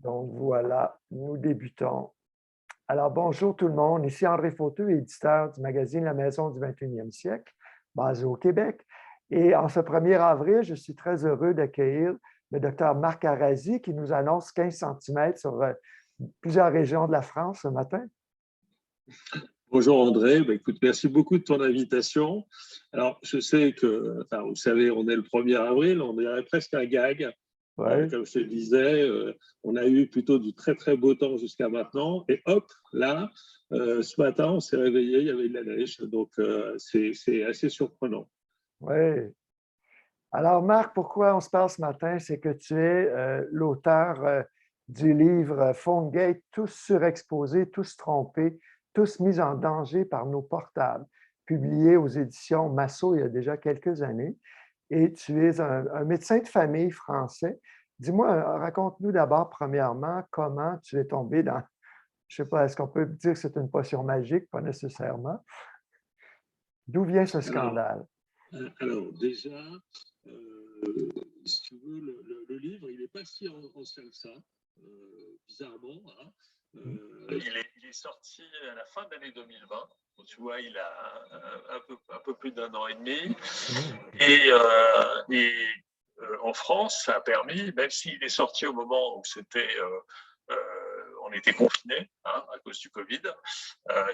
Donc voilà, nous débutons. Alors bonjour tout le monde, ici André Fauteux, éditeur du magazine La Maison du 21e siècle, basé au Québec. Et en ce 1er avril, je suis très heureux d'accueillir le docteur Marc Arazi qui nous annonce 15 centimètres sur plusieurs régions de la France ce matin. Bonjour André, écoute, merci beaucoup de ton invitation. Alors, je sais que, vous savez, on est le 1er avril, on dirait presque un gag. Ouais. Comme je te disais, on a eu plutôt du très très beau temps jusqu'à maintenant. Et hop, là, ce matin, on s'est réveillé, il y avait de la neige. Donc, c'est assez surprenant. Oui. Alors Marc, pourquoi on se parle ce matin? C'est que tu es l'auteur du livre PhoneGate, tous surexposés, tous trompés, tous mis en danger par nos portables, publié aux éditions Massot il y a déjà quelques années. Et tu es un médecin de famille français. Dis-moi, raconte-nous d'abord, premièrement, comment tu es tombé dans, je ne sais pas, est-ce qu'on peut dire que c'est une potion magique? Pas nécessairement. D'où vient ce scandale? Alors déjà, si tu veux, le livre, il n'est pas si ancien que ça, bizarrement. Hein. Il est sorti à la fin de l'année 2020. Donc, tu vois, il a un peu plus d'1 an et demi. Et en France, ça a permis, même s'il est sorti au moment où on était confinés à cause du Covid,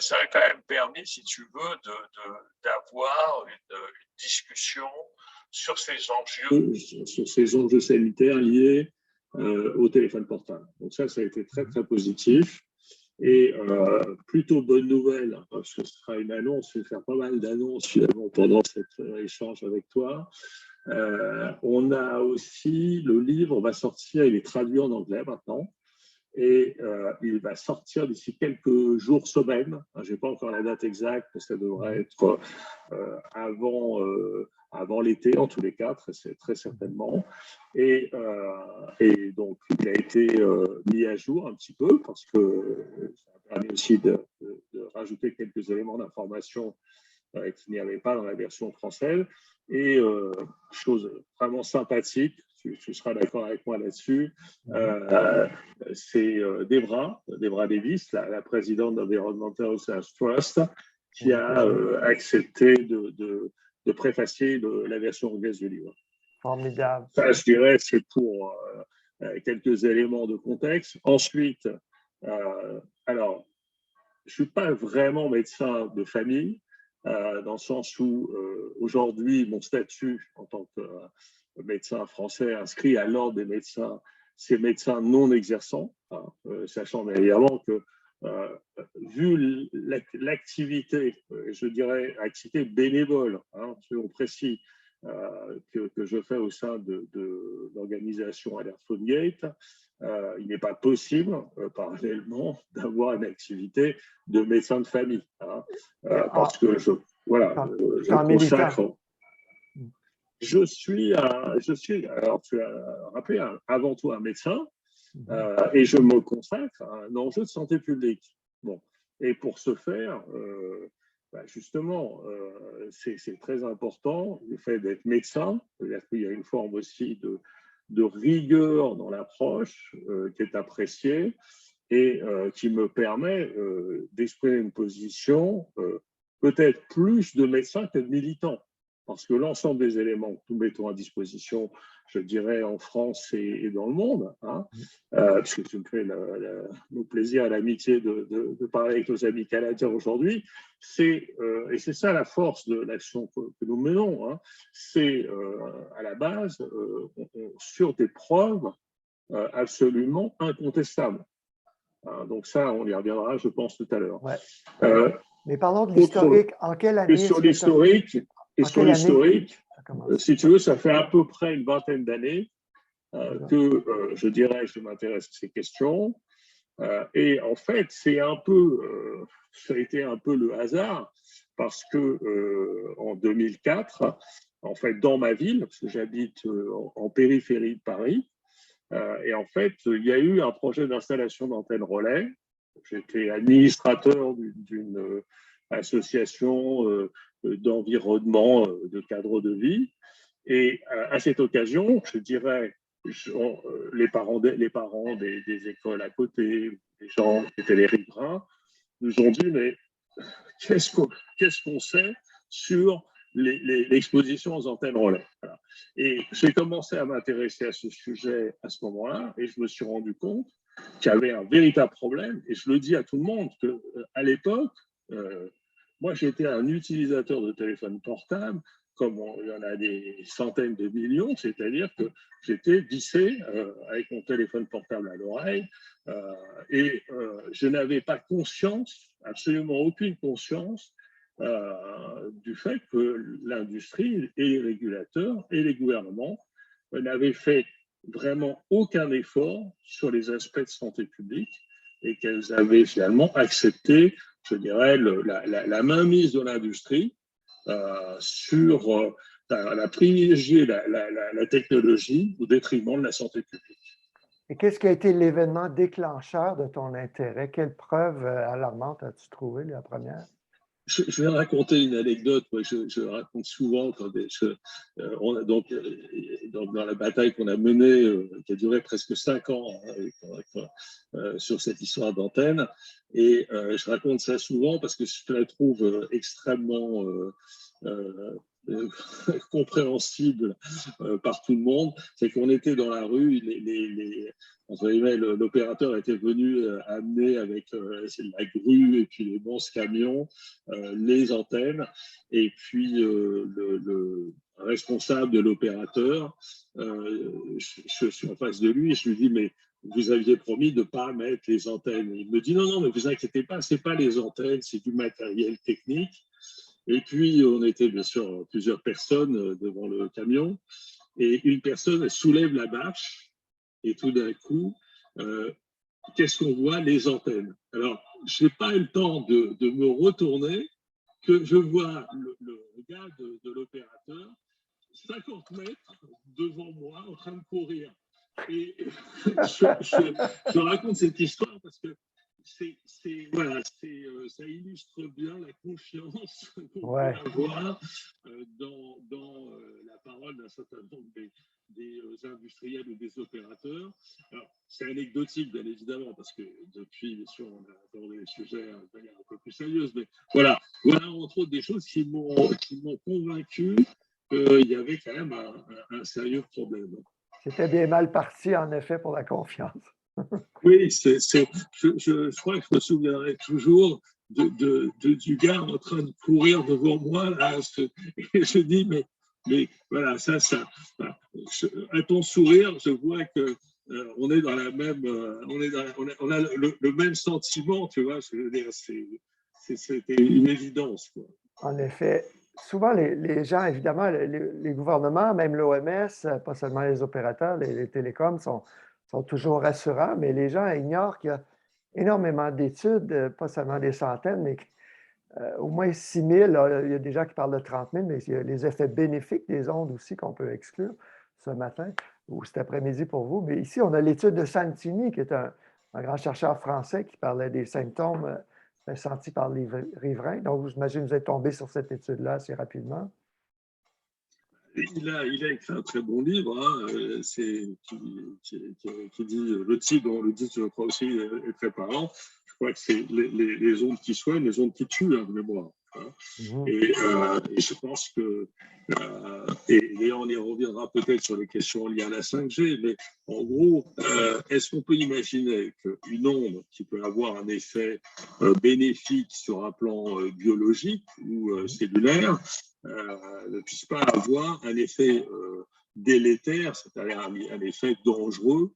ça a quand même permis, si tu veux, d'avoir une discussion sur ces enjeux sanitaires liés au téléphone portable. Donc ça a été très, très positif. Et plutôt bonne nouvelle, parce que ce sera une annonce, je vais faire pas mal d'annonces finalement pendant cet échange avec toi. On a aussi, le livre va sortir, il est traduit en anglais maintenant, et il va sortir d'ici quelques jours, semaines. Je n'ai pas encore la date exacte, mais ça devrait être avant l'été, en tous les cas, très certainement. Et donc, il a été mis à jour un petit peu, parce que ça a permis aussi de rajouter quelques éléments d'information qu'il n'y avait pas dans la version française. Et chose vraiment sympathique, tu seras d'accord avec moi là-dessus, c'est Debra Davis, la présidente d'Environmental Research Trust, qui a accepté de préfacer la version anglaise du livre. Formidable. Ça, je dirais, c'est pour quelques éléments de contexte. Ensuite, alors, je ne suis pas vraiment médecin de famille, dans le sens où aujourd'hui, mon statut en tant que médecin français inscrit à l'ordre des médecins, c'est médecin non exerçant, sachant évidemment que vu l'activité, je dirais activité bénévole, selon précis, que je fais au sein de l'organisation Alert PhoneGate, il n'est pas possible, parallèlement, d'avoir une activité de médecin de famille. Parce que je consacre. Je suis, alors tu l'as rappelé, avant tout un médecin, et je me consacre à un enjeu de santé publique. Bon. Et pour ce faire, justement, c'est très important, le fait d'être médecin, c'est-à-dire qu'il y a une forme aussi de rigueur dans l'approche qui est appréciée et qui me permet d'exprimer une position peut-être plus de médecin que de militant. Parce que l'ensemble des éléments que nous mettons à disposition, je dirais, en France et dans le monde, parce que tu me fais le plaisir et l'amitié de parler avec nos amis canadiens aujourd'hui, et c'est ça la force de l'action que nous menons, c'est à la base sur des preuves absolument incontestables. Donc ça, on y reviendra, je pense, tout à l'heure. Ouais. Mais parlons de l'historique. En quelle année? Et sur l'historique, si tu veux, ça fait à peu près une vingtaine d'années que, je dirais, je m'intéresse à ces questions. Et en fait, ça a été un peu le hasard, parce que en 2004, en fait, dans ma ville, parce que j'habite en périphérie de Paris, et en fait, il y a eu un projet d'installation d'antenne relais. J'étais administrateur d'une association d'environnement, de cadre de vie. Et à cette occasion, je dirais, les parents des écoles à côté, les gens qui étaient les riverains, nous ont dit, mais qu'est-ce qu'on sait sur l'exposition aux antennes relais. Voilà. Et j'ai commencé à m'intéresser à ce sujet à ce moment-là, et je me suis rendu compte qu'il y avait un véritable problème, et je le dis à tout le monde, qu'à l'époque, moi j'étais un utilisateur de téléphone portable, comme il y en a des centaines de millions, c'est-à-dire que j'étais vissé avec mon téléphone portable à l'oreille, et je n'avais pas conscience, absolument aucune conscience, du fait que l'industrie et les régulateurs et les gouvernements n'avaient fait vraiment aucun effort sur les aspects de santé publique et qu'elles avaient finalement accepté, je dirais, la mainmise de l'industrie sur la privilégier la technologie au détriment de la santé publique. Et qu'est-ce qui a été l'événement déclencheur de ton intérêt? Quelle preuve alarmante as-tu trouvé, la première? Je vais raconter une anecdote. Moi, je raconte souvent quand dans la bataille qu'on a menée, qui a duré presque 5 ans sur cette histoire d'antenne. Et je raconte ça souvent parce que je la trouve extrêmement compréhensible par tout le monde. C'est qu'on était dans la rue, l'opérateur était venu amener avec la grue et puis les bons camions les antennes, et puis le responsable de l'opérateur, je suis en face de lui et je lui dis, mais vous aviez promis de ne pas mettre les antennes. Il me dit, non, mais vous inquiétez pas, ce n'est pas les antennes, c'est du matériel technique. Et puis, on était bien sûr plusieurs personnes devant le camion, et une personne soulève la bâche, et tout d'un coup, qu'est-ce qu'on voit? Les antennes. Alors, je n'ai pas eu le temps de me retourner, que je vois le gars de l'opérateur 50 mètres devant moi en train de courir. Et je raconte cette histoire parce que voilà, ça illustre bien la confiance qu'on peut avoir dans la parole d'un certain nombre des industriels ou des opérateurs. C'est anecdotique, bien évidemment, parce que depuis, bien sûr, on a abordé les sujets de manière un peu plus sérieuse, mais voilà entre autres des choses qui m'ont convaincu qu'il y avait quand même un sérieux problème. C'était bien mal parti, en effet, pour la confiance. Oui, je crois que je me souviendrai toujours du gars en train de courir devant moi. Là, et je dis, mais voilà, à ton sourire, je vois que on est dans la même, on a le même sentiment, tu vois. Je veux dire, c'était une évidence, quoi. En effet, souvent les gens, évidemment, les gouvernements, même l'OMS, pas seulement les opérateurs, les télécoms sont toujours rassurants, mais les gens ignorent qu'il y a énormément d'études, pas seulement des centaines, mais au moins 6 000. Il y a des gens qui parlent de 30 000, mais il y a les effets bénéfiques des ondes aussi qu'on peut exclure ce matin ou cet après-midi pour vous. Mais ici, on a l'étude de Santini, qui est un grand chercheur français qui parlait des symptômes ressentis par les riverains. Donc, j'imagine que vous êtes tombé sur cette étude-là assez rapidement. Il a écrit un très bon livre, hein, qui dit le titre, dont le titre, je crois aussi, est très parlant. Je crois que c'est les ondes qui soignent, les ondes qui tuent, hein, de mémoire. Hein. Et je pense que, et on y reviendra peut-être sur les questions liées à la 5G, mais en gros, est-ce qu'on peut imaginer qu'une onde qui peut avoir un effet bénéfique sur un plan biologique ou cellulaire ne puisse pas avoir un effet délétère, c'est-à-dire un effet dangereux,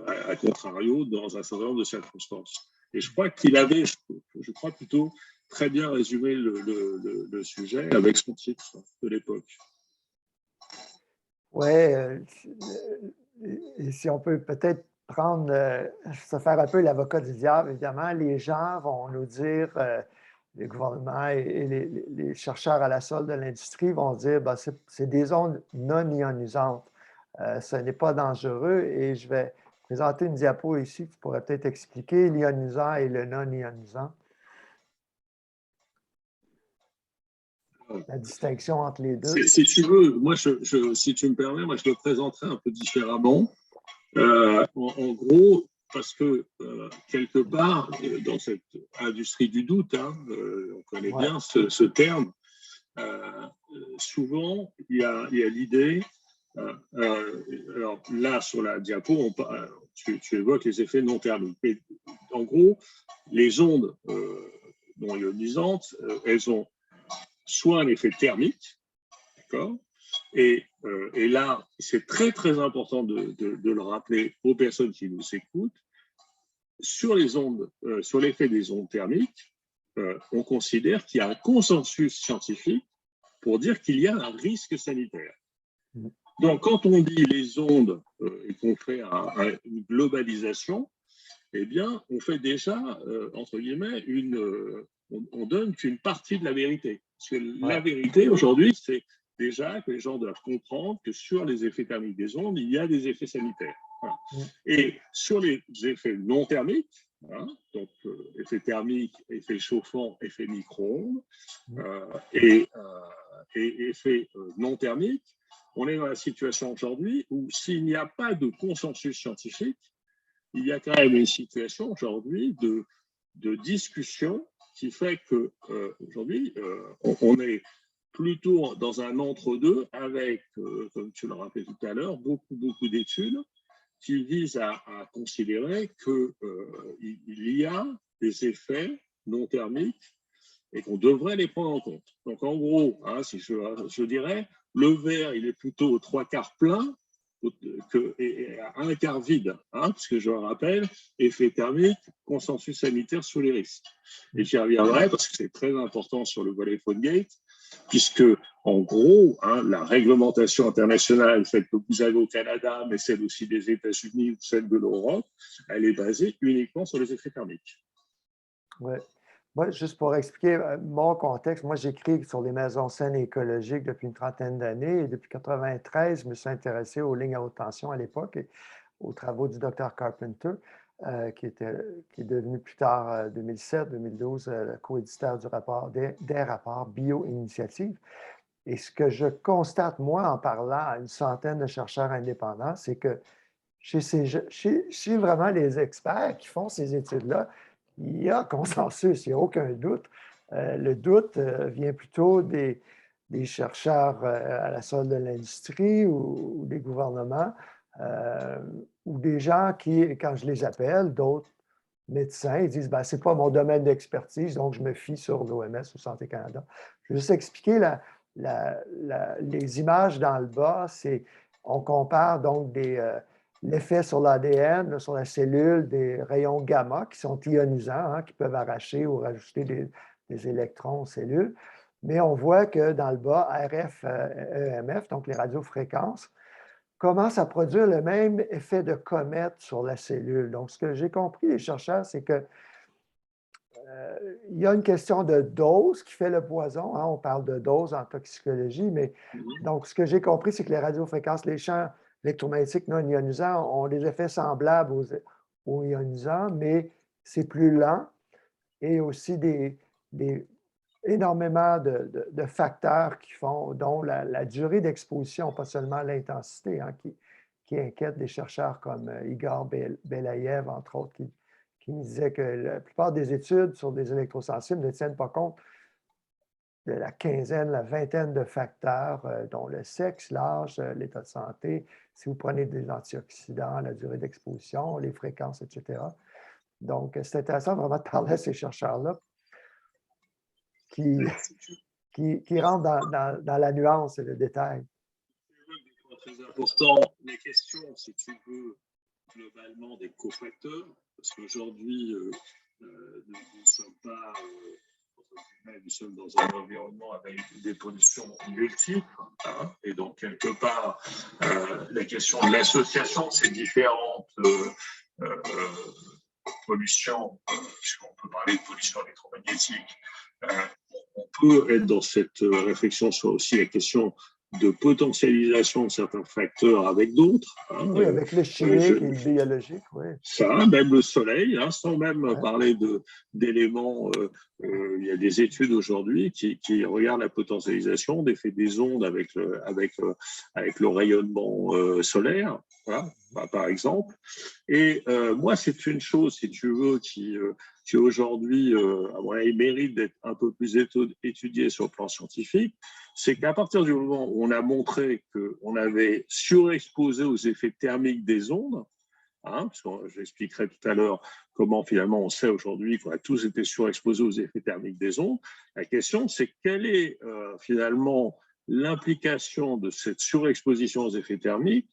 à contrario, dans un certain nombre de circonstances. Et je crois qu'il avait, je crois plutôt, très bien résumé le sujet avec son titre de l'époque. Oui, et si on peut peut-être se faire un peu l'avocat du diable, évidemment, les gens vont nous dire, les gouvernements et les chercheurs à la solde de l'industrie vont dire, ben, c'est des ondes non ionisantes. Ce n'est pas dangereux et je vais présenter une diapo ici qui pourrait peut-être expliquer l'ionisant et le non ionisant. la distinction entre les deux. Si tu veux, moi, si tu me permets, moi, je le présenterai un peu différemment. En gros, parce que quelque part, dans cette industrie du doute, on connaît bien ce terme, souvent, il y a l'idée, alors là, sur la diapo, tu évoques les effets non thermiques. Mais, en gros, les ondes non ionisantes, elles ont soit un effet thermique, d'accord, et là, c'est très, très important de le rappeler aux personnes qui nous écoutent, sur l'effet des ondes thermiques, on considère qu'il y a un consensus scientifique pour dire qu'il y a un risque sanitaire. Donc, quand on dit les ondes et qu'on fait une globalisation, eh bien, on fait déjà, entre guillemets, on donne qu'une partie de la vérité. Parce que la vérité, aujourd'hui, c'est déjà que les gens doivent comprendre que sur les effets thermiques des ondes, il y a des effets sanitaires. Voilà. Et sur les effets non thermiques, donc effet thermique, effet chauffant, effet micro-ondes, et effet non thermique, on est dans la situation aujourd'hui où s'il n'y a pas de consensus scientifique, il y a quand même une situation aujourd'hui de discussion qui fait que aujourd'hui, on est plutôt dans un entre-deux avec, comme tu le rappelais tout à l'heure, beaucoup d'études qui visent à considérer qu'il y a des effets non thermiques et qu'on devrait les prendre en compte. Donc, en gros, si je dirais, le verre, il est plutôt aux 3/4 plein et à 1/4 vide, parce que je rappelle, effet thermique, consensus sanitaire sur les risques. Et j'y reviendrai parce que c'est très important sur le volet PhoneGate, puisque, en gros, la réglementation internationale, celle que vous avez au Canada, mais celle aussi des États-Unis ou celle de l'Europe, elle est basée uniquement sur les effets thermiques. Oui. Moi, juste pour expliquer mon contexte, moi, j'écris sur les maisons saines et écologiques depuis une trentaine d'années et depuis 1993, je me suis intéressé aux lignes à haute tension à l'époque et aux travaux du Dr. Carpenter, qui est devenu plus tard, 2007-2012, le co-éditeur des rapports Bio-Initiative. Et ce que je constate, moi, en parlant à une centaine de chercheurs indépendants, c'est que chez vraiment les experts qui font ces études-là, il y a consensus, il n'y a aucun doute. Le doute vient plutôt des chercheurs à la solde de l'industrie ou des gouvernements ou des gens qui, quand je les appelle, d'autres médecins, ils disent ben, « c'est pas mon domaine d'expertise, donc je me fie sur l'OMS ou Santé Canada ». Je vais juste expliquer les images dans le bas, on compare donc l'effet sur l'ADN, sur la cellule, des rayons gamma qui sont ionisants, qui peuvent arracher ou rajouter des électrons aux cellules. Mais on voit que dans le bas, RF, EMF, donc les radiofréquences, commencent à produire le même effet de comète sur la cellule. Donc, ce que j'ai compris, les chercheurs, c'est que il y a une question de dose qui fait le poison. On parle de dose en toxicologie, mais donc ce que j'ai compris, c'est que les radiofréquences, les champs électromagnétiques non ionisants ont des effets semblables aux ionisants, mais c'est plus lent et aussi énormément de facteurs qui font, dont la durée d'exposition, pas seulement l'intensité, qui inquiète des chercheurs comme Igor Belaïev, entre autres, qui me disait que la plupart des études sur des électrosensibles ne tiennent pas compte de la quinzaine, la vingtaine de facteurs, dont le sexe, l'âge, l'état de santé, si vous prenez des antioxydants, la durée d'exposition, les fréquences, etc. Donc, c'est intéressant vraiment de parler à ces chercheurs-là qui rentrent dans la nuance et le détail. C'est très important. Les questions, si tu veux, globalement des cofacteurs, parce qu'aujourd'hui, nous ne sommes pas, nous sommes dans un environnement avec des pollutions multiples, et donc quelque part, la question de l'association de ces différentes pollutions, puisqu'on peut parler de pollution électromagnétique, on peut être dans cette réflexion sur aussi la question de potentialisation de certains facteurs avec d'autres. Hein, Oui, avec le chimique et le biologique, oui. Ça, même le soleil, hein, sans même Ouais. parler d'éléments. Il y a des études aujourd'hui qui regardent la potentialisation des ondes avec le rayonnement solaire, voilà, par exemple. Et moi, c'est une chose, si tu veux, qui aujourd'hui, à mon avis, mérite d'être un peu plus étudiée sur le plan scientifique, c'est qu'à partir du moment où on a montré qu'on avait surexposé aux effets thermiques des ondes, hein, parce que j'expliquerai tout à l'heure comment finalement on sait aujourd'hui qu'on a tous été surexposés aux effets thermiques des ondes. La question, c'est quelle est finalement l'implication de cette surexposition aux effets thermiques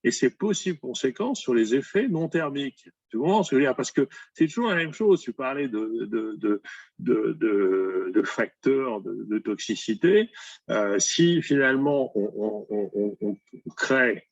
et ses possibles conséquences sur les effets non thermiques. Tu comprends ce que je veux dire? Parce que c'est toujours la même chose. Tu parlais de facteurs de toxicité. Si finalement on crée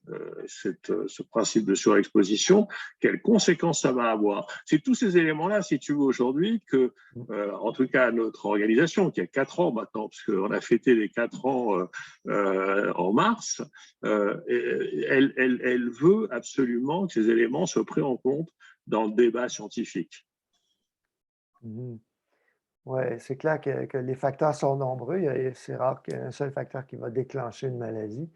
ce principe de surexposition, quelles conséquences ça va avoir? C'est tous ces éléments-là, si tu veux, aujourd'hui, que, en tout cas, notre organisation, qui a 4 ans maintenant, parce qu'on a fêté les 4 ans en mars, elle veut absolument que ces éléments soient pris en compte dans le débat scientifique. Mmh. Oui, c'est clair que les facteurs sont nombreux. C'est rare qu'il y ait un seul facteur qui va déclencher une maladie.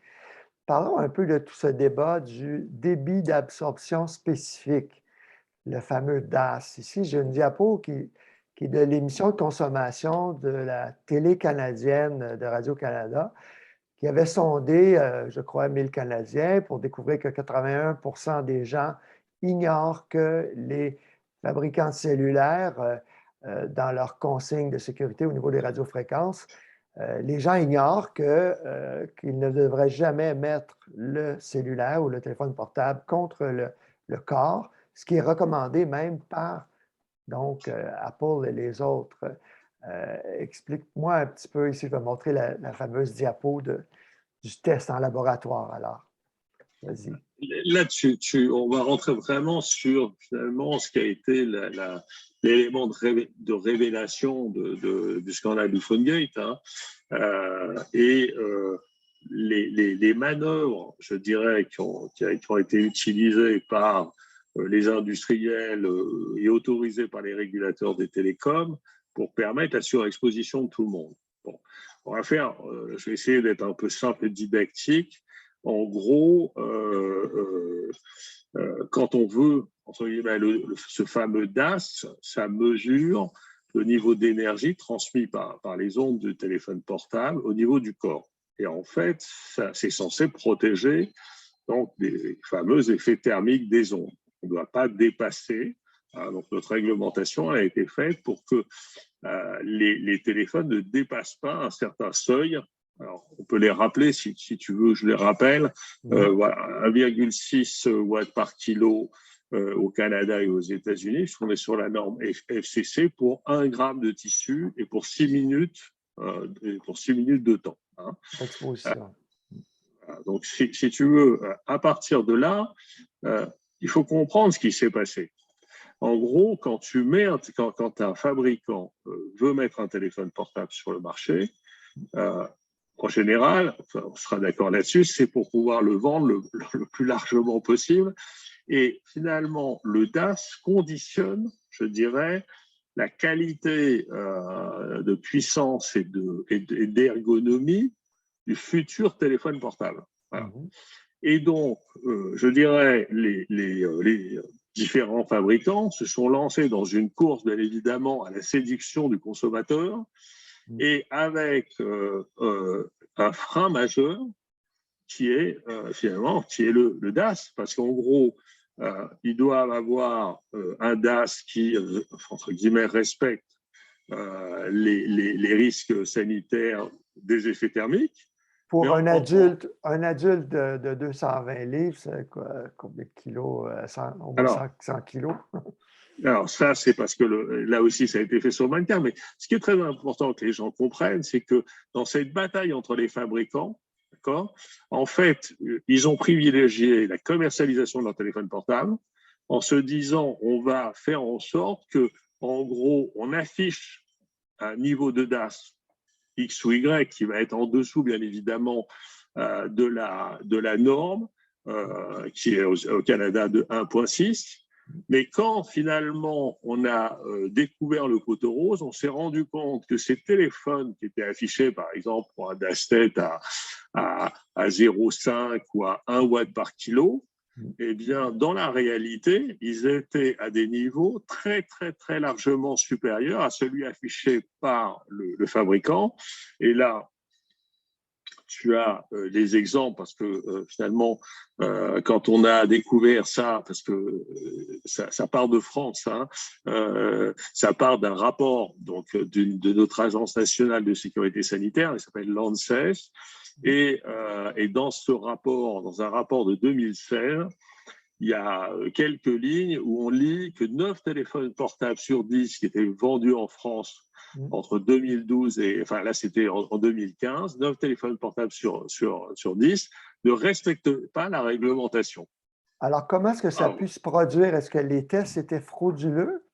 Parlons un peu de tout ce débat du débit d'absorption spécifique, le fameux DAS. Ici, j'ai une diapo qui est de l'émission de consommation de la télé canadienne de Radio-Canada, qui avait sondé, je crois, 1000 Canadiens pour découvrir que 81% des gens ignorent que les fabricants de cellulaires, dans leurs consignes de sécurité au niveau des radiofréquences, les gens ignorent qu'ils ne devraient jamais mettre le cellulaire ou le téléphone portable contre le corps, ce qui est recommandé même par donc, Apple et les autres. Explique-moi un petit peu ici, je vais montrer la fameuse diapo du test en laboratoire. Alors, vas-y. Là, on va rentrer vraiment sur finalement ce qui a été l'élément de révélation du scandale du PhoneGate. Hein. Les manœuvres, je dirais, qui ont été utilisées par les industriels et autorisées par les régulateurs des télécoms pour permettre la surexposition de tout le monde. Bon, on va faire, je vais essayer d'être un peu simple et didactique. En gros, quand on veut, entre guillemets, ce fameux DAS, ça mesure le niveau d'énergie transmis par les ondes du téléphone portable au niveau du corps. Et en fait, c'est censé protéger donc, des fameux effets thermiques des ondes. On ne doit pas dépasser. Hein, donc, notre réglementation a été faite pour que les téléphones ne dépassent pas un certain seuil. Alors, on peut les rappeler, si tu veux, je les rappelle. Voilà, 1,6 watts par kilo au Canada et aux États-Unis. On est sur la norme FCC pour 1 gramme de tissu et pour 6 minutes, de temps. Hein. Exposition. Donc, si tu veux, à partir de là, il faut comprendre ce qui s'est passé. En gros, quand un fabricant veut mettre un téléphone portable sur le marché, en général, on sera d'accord là-dessus, c'est pour pouvoir le vendre le plus largement possible. Et finalement, le DAS conditionne, je dirais, la qualité de puissance et d'ergonomie du futur téléphone portable. Voilà. Et donc, je dirais, les différents fabricants se sont lancés dans une course, bien évidemment, à la séduction du consommateur et avec un frein majeur qui est finalement le DAS, parce qu'en gros, ils doivent avoir un DAS qui, entre guillemets, respecte les risques sanitaires des effets thermiques. Pour un adulte de 220 livres, c'est combien de kilos? Au moins 100 kilos. Alors ça, c'est parce que là aussi, ça a été fait sur le mannequin. Mais ce qui est très important que les gens comprennent, c'est que dans cette bataille entre les fabricants, d'accord, en fait, ils ont privilégié la commercialisation de leur téléphone portable en se disant, on va faire en sorte que, en gros, on affiche un niveau de DAS X ou Y qui va être en dessous, bien évidemment, de la norme qui est au Canada de 1,6. Mais quand finalement on a découvert le poteau rose, on s'est rendu compte que ces téléphones qui étaient affichés, par exemple, pour un dastet à 0,5 ou à 1 watt par kilo, eh bien, dans la réalité, ils étaient à des niveaux très, très, très largement supérieurs à celui affiché par le fabricant. Et là, tu as des exemples parce que finalement, quand on a découvert ça, parce que ça part de France, hein, ça part d'un rapport donc de notre agence nationale de sécurité sanitaire, il s'appelle l'ANSES, et dans ce rapport, dans un rapport de 2016, il y a quelques lignes où on lit que 9 téléphones portables sur 10 qui étaient vendus en France entre 2012 et, enfin là c'était en 2015, 9 téléphones portables sur 10 ne respectent pas la réglementation. Alors, comment est-ce que ça a pu se produire? Est-ce que les tests étaient frauduleux?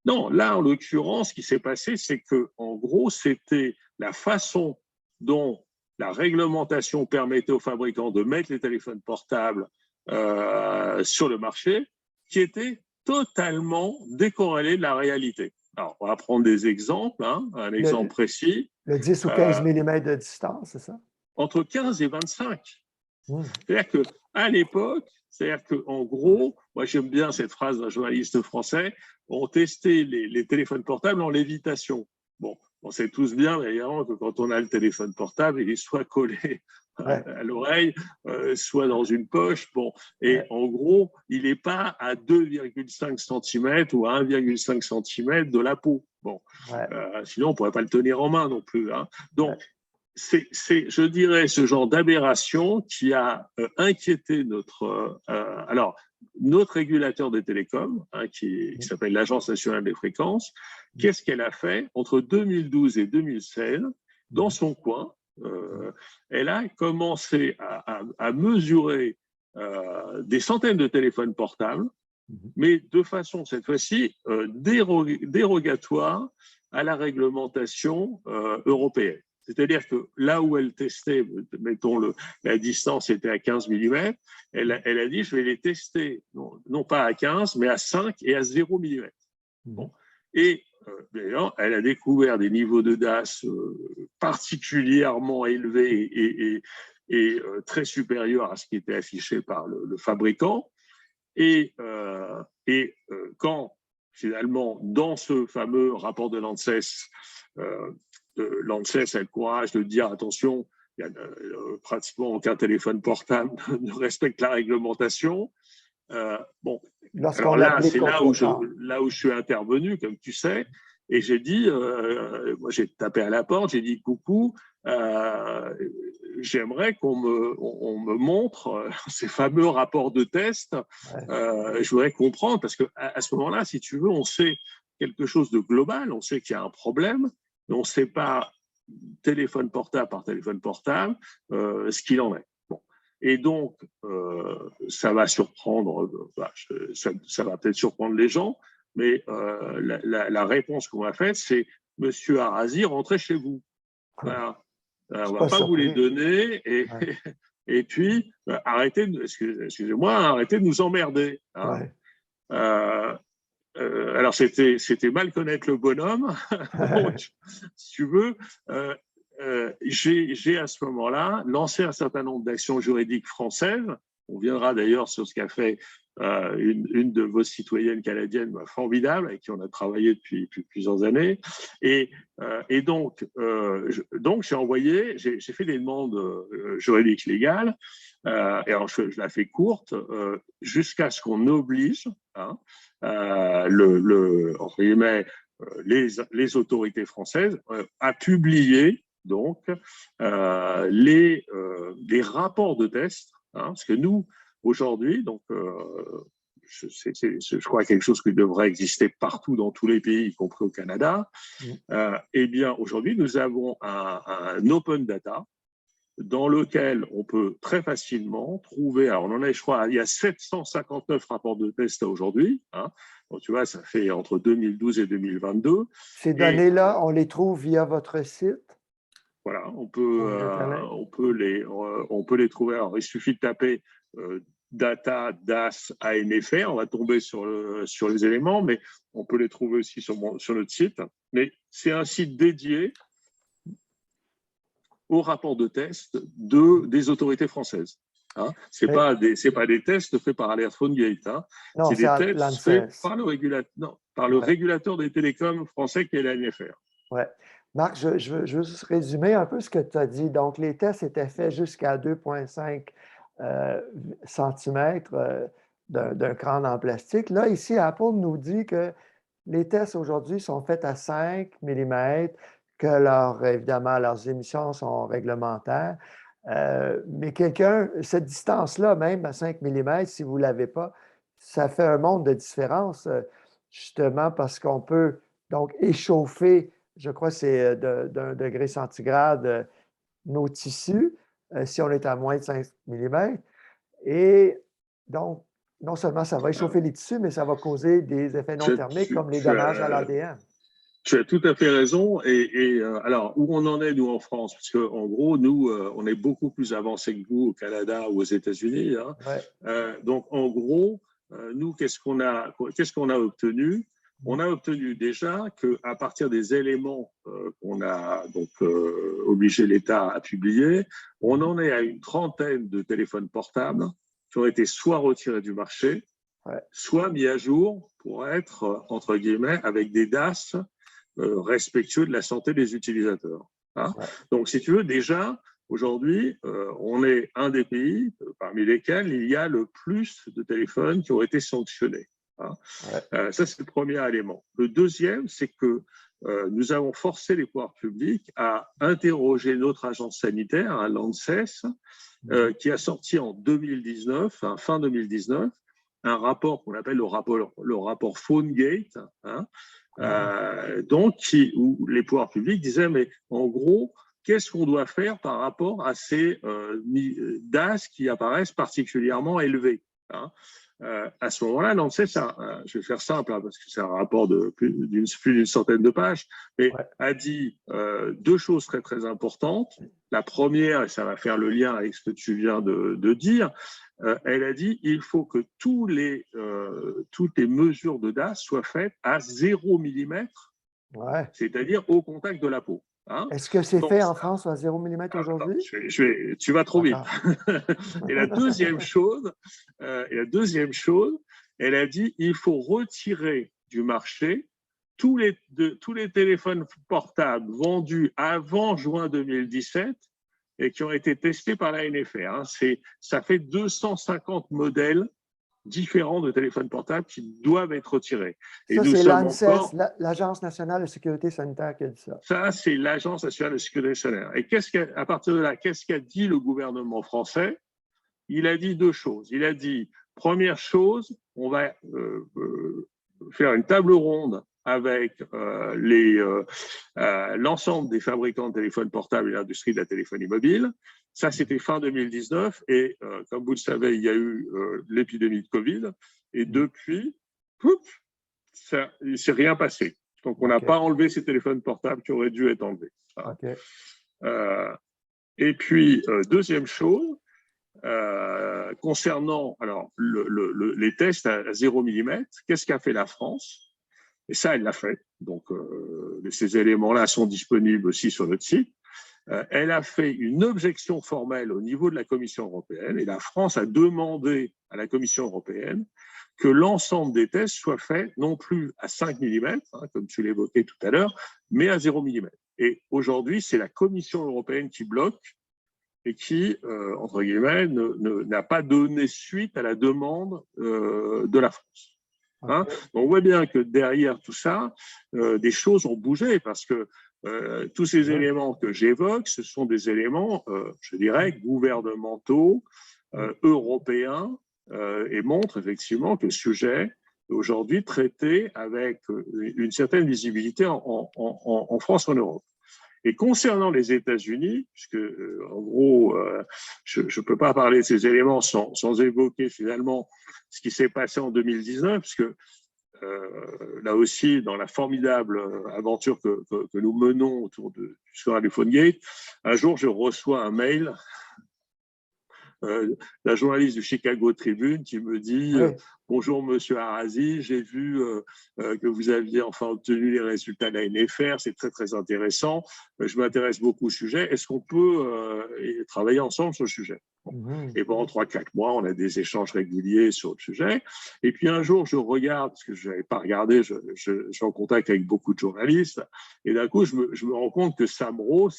Non, là, en l'occurrence, ce qui s'est passé, c'est que, en gros, c'était la façon dont la réglementation permettait aux fabricants de mettre les téléphones portables sur le marché qui était totalement décorrélée de la réalité. Alors, on va prendre des exemples, hein, un exemple précis. Le 10 ou 15 mm de distance, c'est ça? Entre 15 et 25. C'est-à-dire qu'à l'époque, c'est-à-dire qu'en gros, moi j'aime bien cette phrase d'un journaliste français, on testait les téléphones portables en lévitation. Bon, on sait tous bien d'ailleurs que quand on a le téléphone portable, il est soit collé à l'oreille, soit dans une poche. Bon, et en gros, il n'est pas à 2,5 cm ou à 1,5 cm de la peau. Bon, sinon on ne pourrait pas le tenir en main non plus. Hein. Donc, c'est, je dirais, ce genre d'aberration qui a inquiété notre régulateur des télécoms, hein, qui s'appelle l'Agence nationale des fréquences. Qu'est-ce qu'elle a fait entre 2012 et 2016 dans son coin? Elle a commencé à mesurer des centaines de téléphones portables, mais de façon, cette fois-ci, dérogatoire à la réglementation européenne. C'est-à-dire que là où elle testait, mettons, la distance était à 15 mm, elle a dit, je vais les tester, non pas à 15, mais à 5 et à 0 mm. Bon. Et d'ailleurs, elle a découvert des niveaux de DAS particulièrement élevés et très supérieurs à ce qui était affiché par le fabricant. Et quand, finalement, dans ce fameux rapport de l'ANSES, l'ANSES a le courage de dire attention, il y a pratiquement aucun téléphone portable ne respecte la réglementation. Bon, alors là, c'est là où je suis intervenu, comme tu sais, et j'ai dit, moi j'ai tapé à la porte, j'ai dit coucou, j'aimerais qu'on me montre ces fameux rapports de test. Je voudrais comprendre, parce qu'à ce moment-là, si tu veux, on sait quelque chose de global, on sait qu'il y a un problème, mais on ne sait pas téléphone portable par téléphone portable ce qu'il en est. Bon. Et donc, ça va surprendre, ça va peut-être surprendre les gens, mais la réponse qu'on m'a faite, c'est « Monsieur Arazi, rentrez chez vous ». Voilà. On ne va pas vous les donner et puis arrêtez de nous emmerder. Hein. Alors, c'était mal connaître le bonhomme. Donc, si tu veux, j'ai à ce moment-là lancé un certain nombre d'actions juridiques françaises. On viendra d'ailleurs sur ce qu'a fait une de vos citoyennes canadiennes formidable, avec qui on a travaillé depuis plusieurs années. Et donc j'ai fait des demandes juridiques légales. Et alors je la fais courte, jusqu'à ce qu'on oblige les autorités françaises à publier donc les rapports de tests, hein, parce que nous aujourd'hui, donc je crois quelque chose qui devrait exister partout dans tous les pays, y compris au Canada. Eh bien aujourd'hui nous avons un open data dans lequel on peut très facilement trouver, alors on en a, je crois, il y a 759 rapports de tests aujourd'hui, hein. Donc, tu vois, ça fait entre 2012 et 2022. Ces données-là, on les trouve via votre site? Voilà, on peut les trouver. Alors, il suffit de taper data, DAS, ANFR, on va tomber sur les éléments, mais on peut les trouver aussi sur notre site. Mais c'est un site dédié au rapport de test des autorités françaises. Hein. Ce n'est pas des tests faits par Alert PhoneGate. Hein. C'est des tests faits par le régulateur des télécoms français qui est l'ANFR. Ouais. Marc, je veux juste résumer un peu ce que tu as dit. Donc, les tests étaient faits jusqu'à 2,5 cm d'un crâne en plastique. Là, ici, Apple nous dit que les tests aujourd'hui sont faits à 5 mm, que évidemment, leurs émissions sont réglementaires. Mais cette distance-là, même à 5 mm, si vous ne l'avez pas, ça fait un monde de différence, justement parce qu'on peut donc échauffer, je crois que c'est d'un degré centigrade, nos tissus, si on est à moins de 5 mm. Et donc, non seulement ça va échauffer les tissus, mais ça va causer des effets non thermiques comme les dommages à l'ADN. Tu as tout à fait raison. Alors, où on en est, nous, en France? Parce qu'en gros, nous, on est beaucoup plus avancés que vous au Canada ou aux États-Unis. Hein. Ouais. Donc, en gros, nous, qu'est-ce qu'on a obtenu? On a obtenu déjà qu'à partir des éléments qu'on a donc obligé l'État à publier, on en est à une trentaine de téléphones portables qui ont été soit retirés du marché, soit mis à jour pour être, entre guillemets, avec des DAS respectueux de la santé des utilisateurs. Hein. Donc, si tu veux, déjà, aujourd'hui, on est un des pays parmi lesquels il y a le plus de téléphones qui ont été sanctionnés. Hein. Ça, c'est le premier élément. Le deuxième, c'est que nous avons forcé les pouvoirs publics à interroger notre agence sanitaire, hein, l'ANSES, qui a sorti en 2019, hein, fin 2019, un rapport qu'on appelle le rapport PhoneGate, hein, donc où les pouvoirs publics disaient, mais en gros, qu'est-ce qu'on doit faire par rapport à ces DAS qui apparaissent particulièrement élevés, hein. À ce moment-là, l'ANSES, je vais faire simple, hein, parce que c'est un rapport de plus d'une centaine de pages, mais a dit deux choses très très importantes. La première, et ça va faire le lien avec ce que tu viens de dire, elle a dit il faut que toutes les mesures de DAS soient faites à 0 mm, c'est-à-dire au contact de la peau. Hein. Est-ce que c'est fait en France à 0 mm aujourd'hui? Tu vas trop vite. Et la deuxième chose, elle a dit il faut retirer du marché tous les téléphones portables vendus avant juin 2017 et qui ont été testés par la NFR. Hein. Ça fait 250 modèles différents de téléphones portables qui doivent être retirés. Et ça, c'est l'ANSES, l'Agence nationale de sécurité sanitaire, qui a dit ça. Ça, c'est l'Agence nationale de sécurité sanitaire. Et à partir de là, qu'est-ce qu'a dit le gouvernement français? Il a dit deux choses. Il a dit, première chose, on va faire une table ronde avec l'ensemble des fabricants de téléphones portables et l'industrie de la téléphonie mobile. Ça, c'était fin 2019 et comme vous le savez, il y a eu l'épidémie de Covid et depuis, il ne s'est rien passé. Donc, on n'a pas enlevé ces téléphones portables qui auraient dû être enlevés. Et puis, deuxième chose, concernant alors, les tests à 0 mm, qu'est-ce qu'a fait la France? Et ça, elle l'a fait. Donc, ces éléments-là sont disponibles aussi sur notre site. Elle a fait une objection formelle au niveau de la Commission européenne et la France a demandé à la Commission européenne que l'ensemble des tests soient faits non plus à 5 mm, hein, comme tu l'évoquais tout à l'heure, mais à 0 mm. Et aujourd'hui, c'est la Commission européenne qui bloque et qui, entre guillemets, n'a pas donné suite à la demande de la France. Hein. On voit bien que derrière tout ça, des choses ont bougé parce que tous ces éléments que j'évoque, ce sont des éléments, je dirais, gouvernementaux, européens, et montrent effectivement que le sujet est aujourd'hui traité avec une certaine visibilité en France, en Europe. Et concernant les États-Unis, puisque en gros, je ne peux pas parler de ces éléments sans évoquer finalement ce qui s'est passé en 2019, puisque là aussi, dans la formidable aventure que nous menons autour du soir du PhoneGate, un jour, je reçois un mail la journaliste du Chicago Tribune qui me dit Oui. Bonjour Monsieur Arazi, j'ai vu que vous aviez enfin obtenu les résultats de la NFR, c'est très très intéressant. Je m'intéresse beaucoup au sujet. Est-ce qu'on peut travailler ensemble sur le sujet Et pendant 3-4 mois, on a des échanges réguliers sur le sujet. Et puis un jour, je regarde, parce que je n'avais pas regardé, je suis en contact avec beaucoup de journalistes, et d'un coup, je me rends compte que Sam Rowe,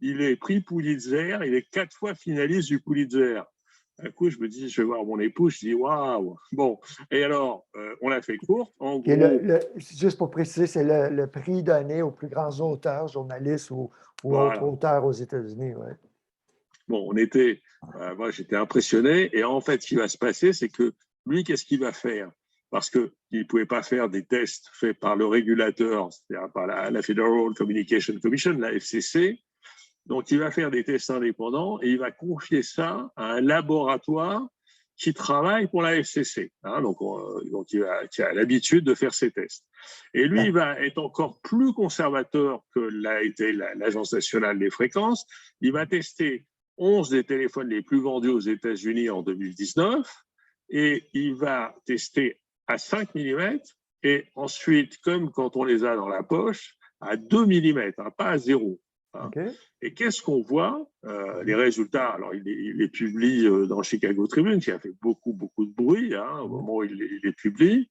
il est prix Pulitzer, il est 4 fois finaliste du Pulitzer. Un coup, je me dis, je vais voir mon époux, je dis, waouh. Bon, et alors, on l'a fait courte. En gros, juste pour préciser, c'est le prix donné aux plus grands auteurs, journalistes ou autres voilà. auteurs aux États-Unis. Ouais. Bon, moi, j'étais impressionné. Et en fait, ce qui va se passer, c'est que lui, qu'est-ce qu'il va faire? Parce qu'il ne pouvait pas faire des tests faits par le régulateur, c'est-à-dire par la Federal Communication Commission, la FCC. Donc, il va faire des tests indépendants et il va confier ça à un laboratoire qui travaille pour la FCC. Hein, donc, qui a l'habitude de faire ces tests. Et lui, il va être encore plus conservateur que l'a été l'Agence nationale des fréquences. Il va tester 11 des téléphones les plus vendus aux États-Unis en 2019 et il va tester à 5 mm et ensuite, comme quand on les a dans la poche, à 2 mm, hein, pas à 0. Okay. Et qu'est-ce qu'on voit les résultats, alors il les publie dans le Chicago Tribune, qui a fait beaucoup de bruit au moment où il les publie.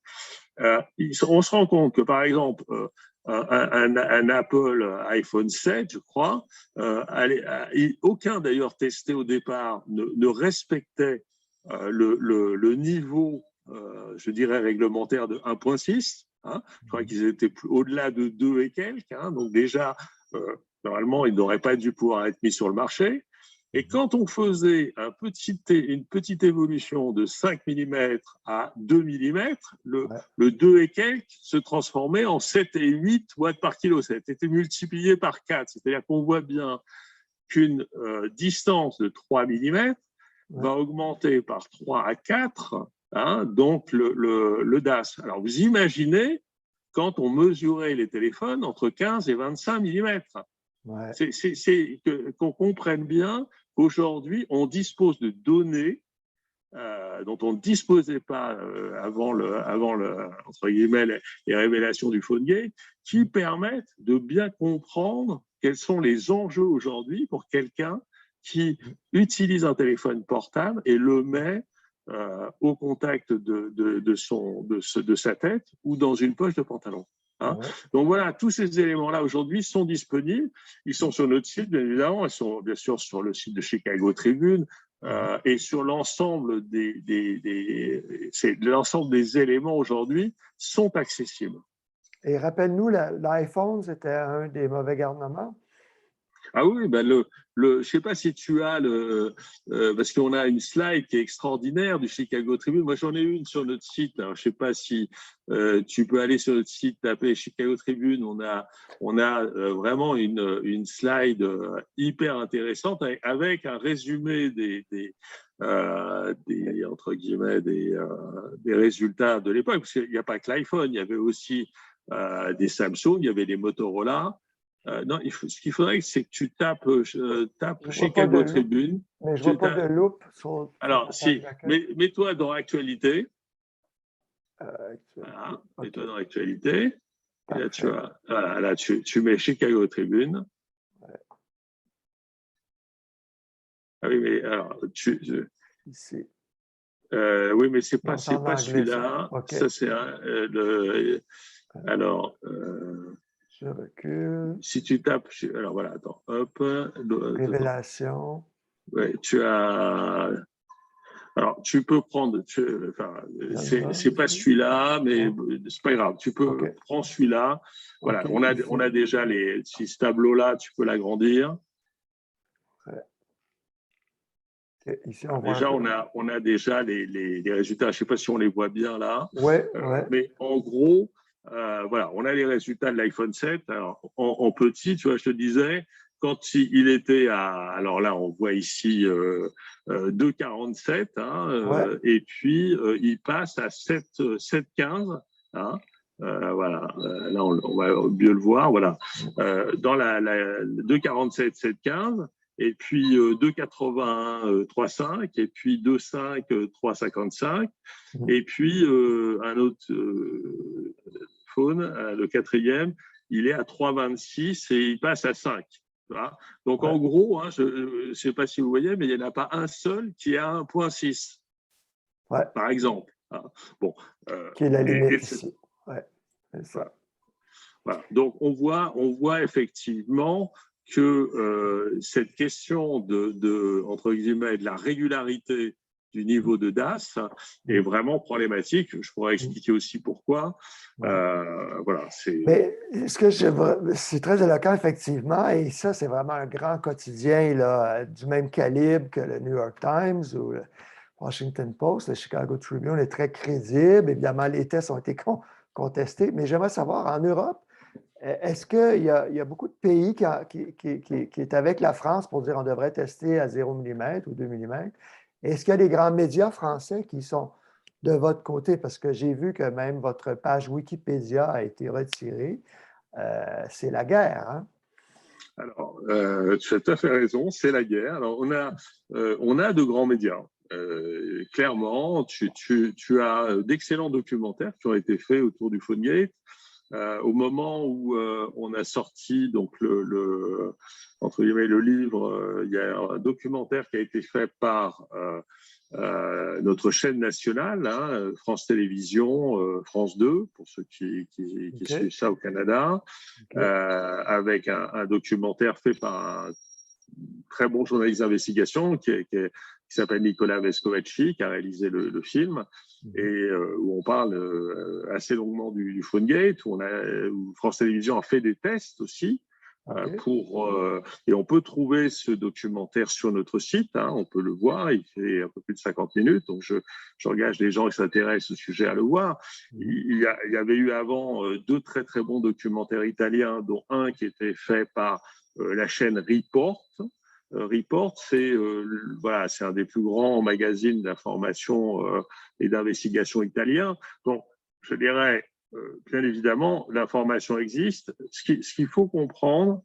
On se rend compte que, par exemple, un Apple iPhone 7, je crois, aucun d'ailleurs testé au départ ne respectait le niveau, je dirais, réglementaire de 1.6. Je crois qu'ils étaient au-delà de 2 et quelques. Donc déjà, normalement, il n'aurait pas dû pouvoir être mis sur le marché. Et quand on faisait une petite évolution de 5 mm à 2 mm, le 2 et quelques se transformait en 7 et 8 watts par kilo. Ça était multiplié par 4. C'est-à-dire qu'on voit bien qu'une distance de 3 mm va augmenter par 3 à 4, donc le DAS. Alors vous imaginez quand on mesurait les téléphones entre 15 et 25 mm. Ouais. C'est qu'on comprenne bien qu'aujourd'hui, on dispose de données dont on ne disposait pas avant entre guillemets, les révélations du PhoneGate, qui permettent de bien comprendre quels sont les enjeux aujourd'hui pour quelqu'un qui utilise un téléphone portable et le met au contact de sa tête ou dans une poche de pantalon. Ouais. Donc voilà, tous ces éléments-là aujourd'hui sont disponibles. Ils sont sur notre site, bien évidemment. Ils sont bien sûr sur le site de Chicago Tribune et sur l'ensemble l'ensemble des éléments aujourd'hui sont accessibles. Et rappelle-nous, l'iPhone, c'était un des mauvais garnements? Ah oui, ben je ne sais pas si tu as parce qu'on a une slide qui est extraordinaire du Chicago Tribune. Moi, j'en ai une sur notre site. Alors, je ne sais pas si tu peux aller sur notre site, taper Chicago Tribune. On a vraiment une slide hyper intéressante avec un résumé entre guillemets des résultats de l'époque. Parce qu'il n'y a pas que l'iPhone, il y avait aussi des Samsung, il y avait des Motorola. Non, ce qu'il faudrait, c'est que tu tapes Chicago Tribune. Mais je ne vois pas de loupe sur. Alors, si, mets-toi dans Actualité. Voilà, mets-toi dans Actualité. Et là, tu mets Chicago Tribune. Ouais. Ah oui, mais alors, Ici. Oui, mais c'est pas celui-là. Okay. Ça, c'est alors. Je recule. Si tu tapes, alors voilà, attends, hop. Révélation. Oui, tu as. Alors, tu peux prendre. C'est pas celui-là, mais c'est pas grave. Tu peux prendre celui-là. Voilà, on a déjà ce tableau-là, tu peux l'agrandir. Ici, déjà, on a déjà les résultats. Je ne sais pas si on les voit bien là. Ouais. Mais en gros, voilà, on a les résultats de l'iPhone 7. Alors, en petit, tu vois, je te disais, quand il était alors là, on voit ici 2,47, et puis il passe à 7,15 hein. Voilà, là on va mieux le voir. Voilà, dans la 2,47 7,15 et puis 2,81 3,5 et puis 2,5 3,55 et puis un autre faune, le quatrième, il est à 3,26 et il passe à 5. Voilà. Donc en gros, hein, je ne sais pas si vous voyez, mais il n'y en a pas un seul qui a 1,6 par exemple. Hein. Bon, qui est la limite ici. Ouais, c'est ça. Voilà. Donc on voit effectivement que cette question entre guillemets de la régularité du niveau de DAS est vraiment problématique. Je pourrais expliquer aussi pourquoi. Voilà, mais c'est très éloquent, effectivement, et ça, c'est vraiment un grand quotidien là, du même calibre que le New York Times ou le Washington Post. Le Chicago Tribune est très crédible. Évidemment, les tests ont été contestés, mais j'aimerais savoir, en Europe, est-ce qu'il y a beaucoup de pays qui est avec la France pour dire on devrait tester à 0 mm ou 2 mm? Est-ce qu'il y a des grands médias français qui sont de votre côté? Parce que j'ai vu que même votre page Wikipédia a été retirée. C'est la guerre, hein? Alors, tu as tout à fait raison, c'est la guerre. Alors, on a de grands médias. Clairement, tu as d'excellents documentaires qui ont été faits autour du PhoneGate. Au moment où on a sorti donc entre guillemets le livre, il y a un documentaire qui a été fait par notre chaîne nationale, hein, France Télévisions, France 2, pour ceux qui suivent ça au Canada, avec un documentaire fait par un très bon journaliste d'investigation qui s'appelle Nicolas Vescovaci, qui a réalisé le film, et où on parle assez longuement du PhoneGate, où France Télévisions a fait des tests aussi. Et on peut trouver ce documentaire sur notre site, hein, on peut le voir, il fait un peu plus de 50 minutes, donc j'engage les gens qui s'intéressent au sujet à le voir. Il y avait eu avant deux très très bons documentaires italiens, dont un qui était fait par la chaîne Report. Report, c'est un des plus grands magazines d'information et d'investigation italiens. Donc, je dirais, bien évidemment, l'information existe. Ce qu'il faut comprendre,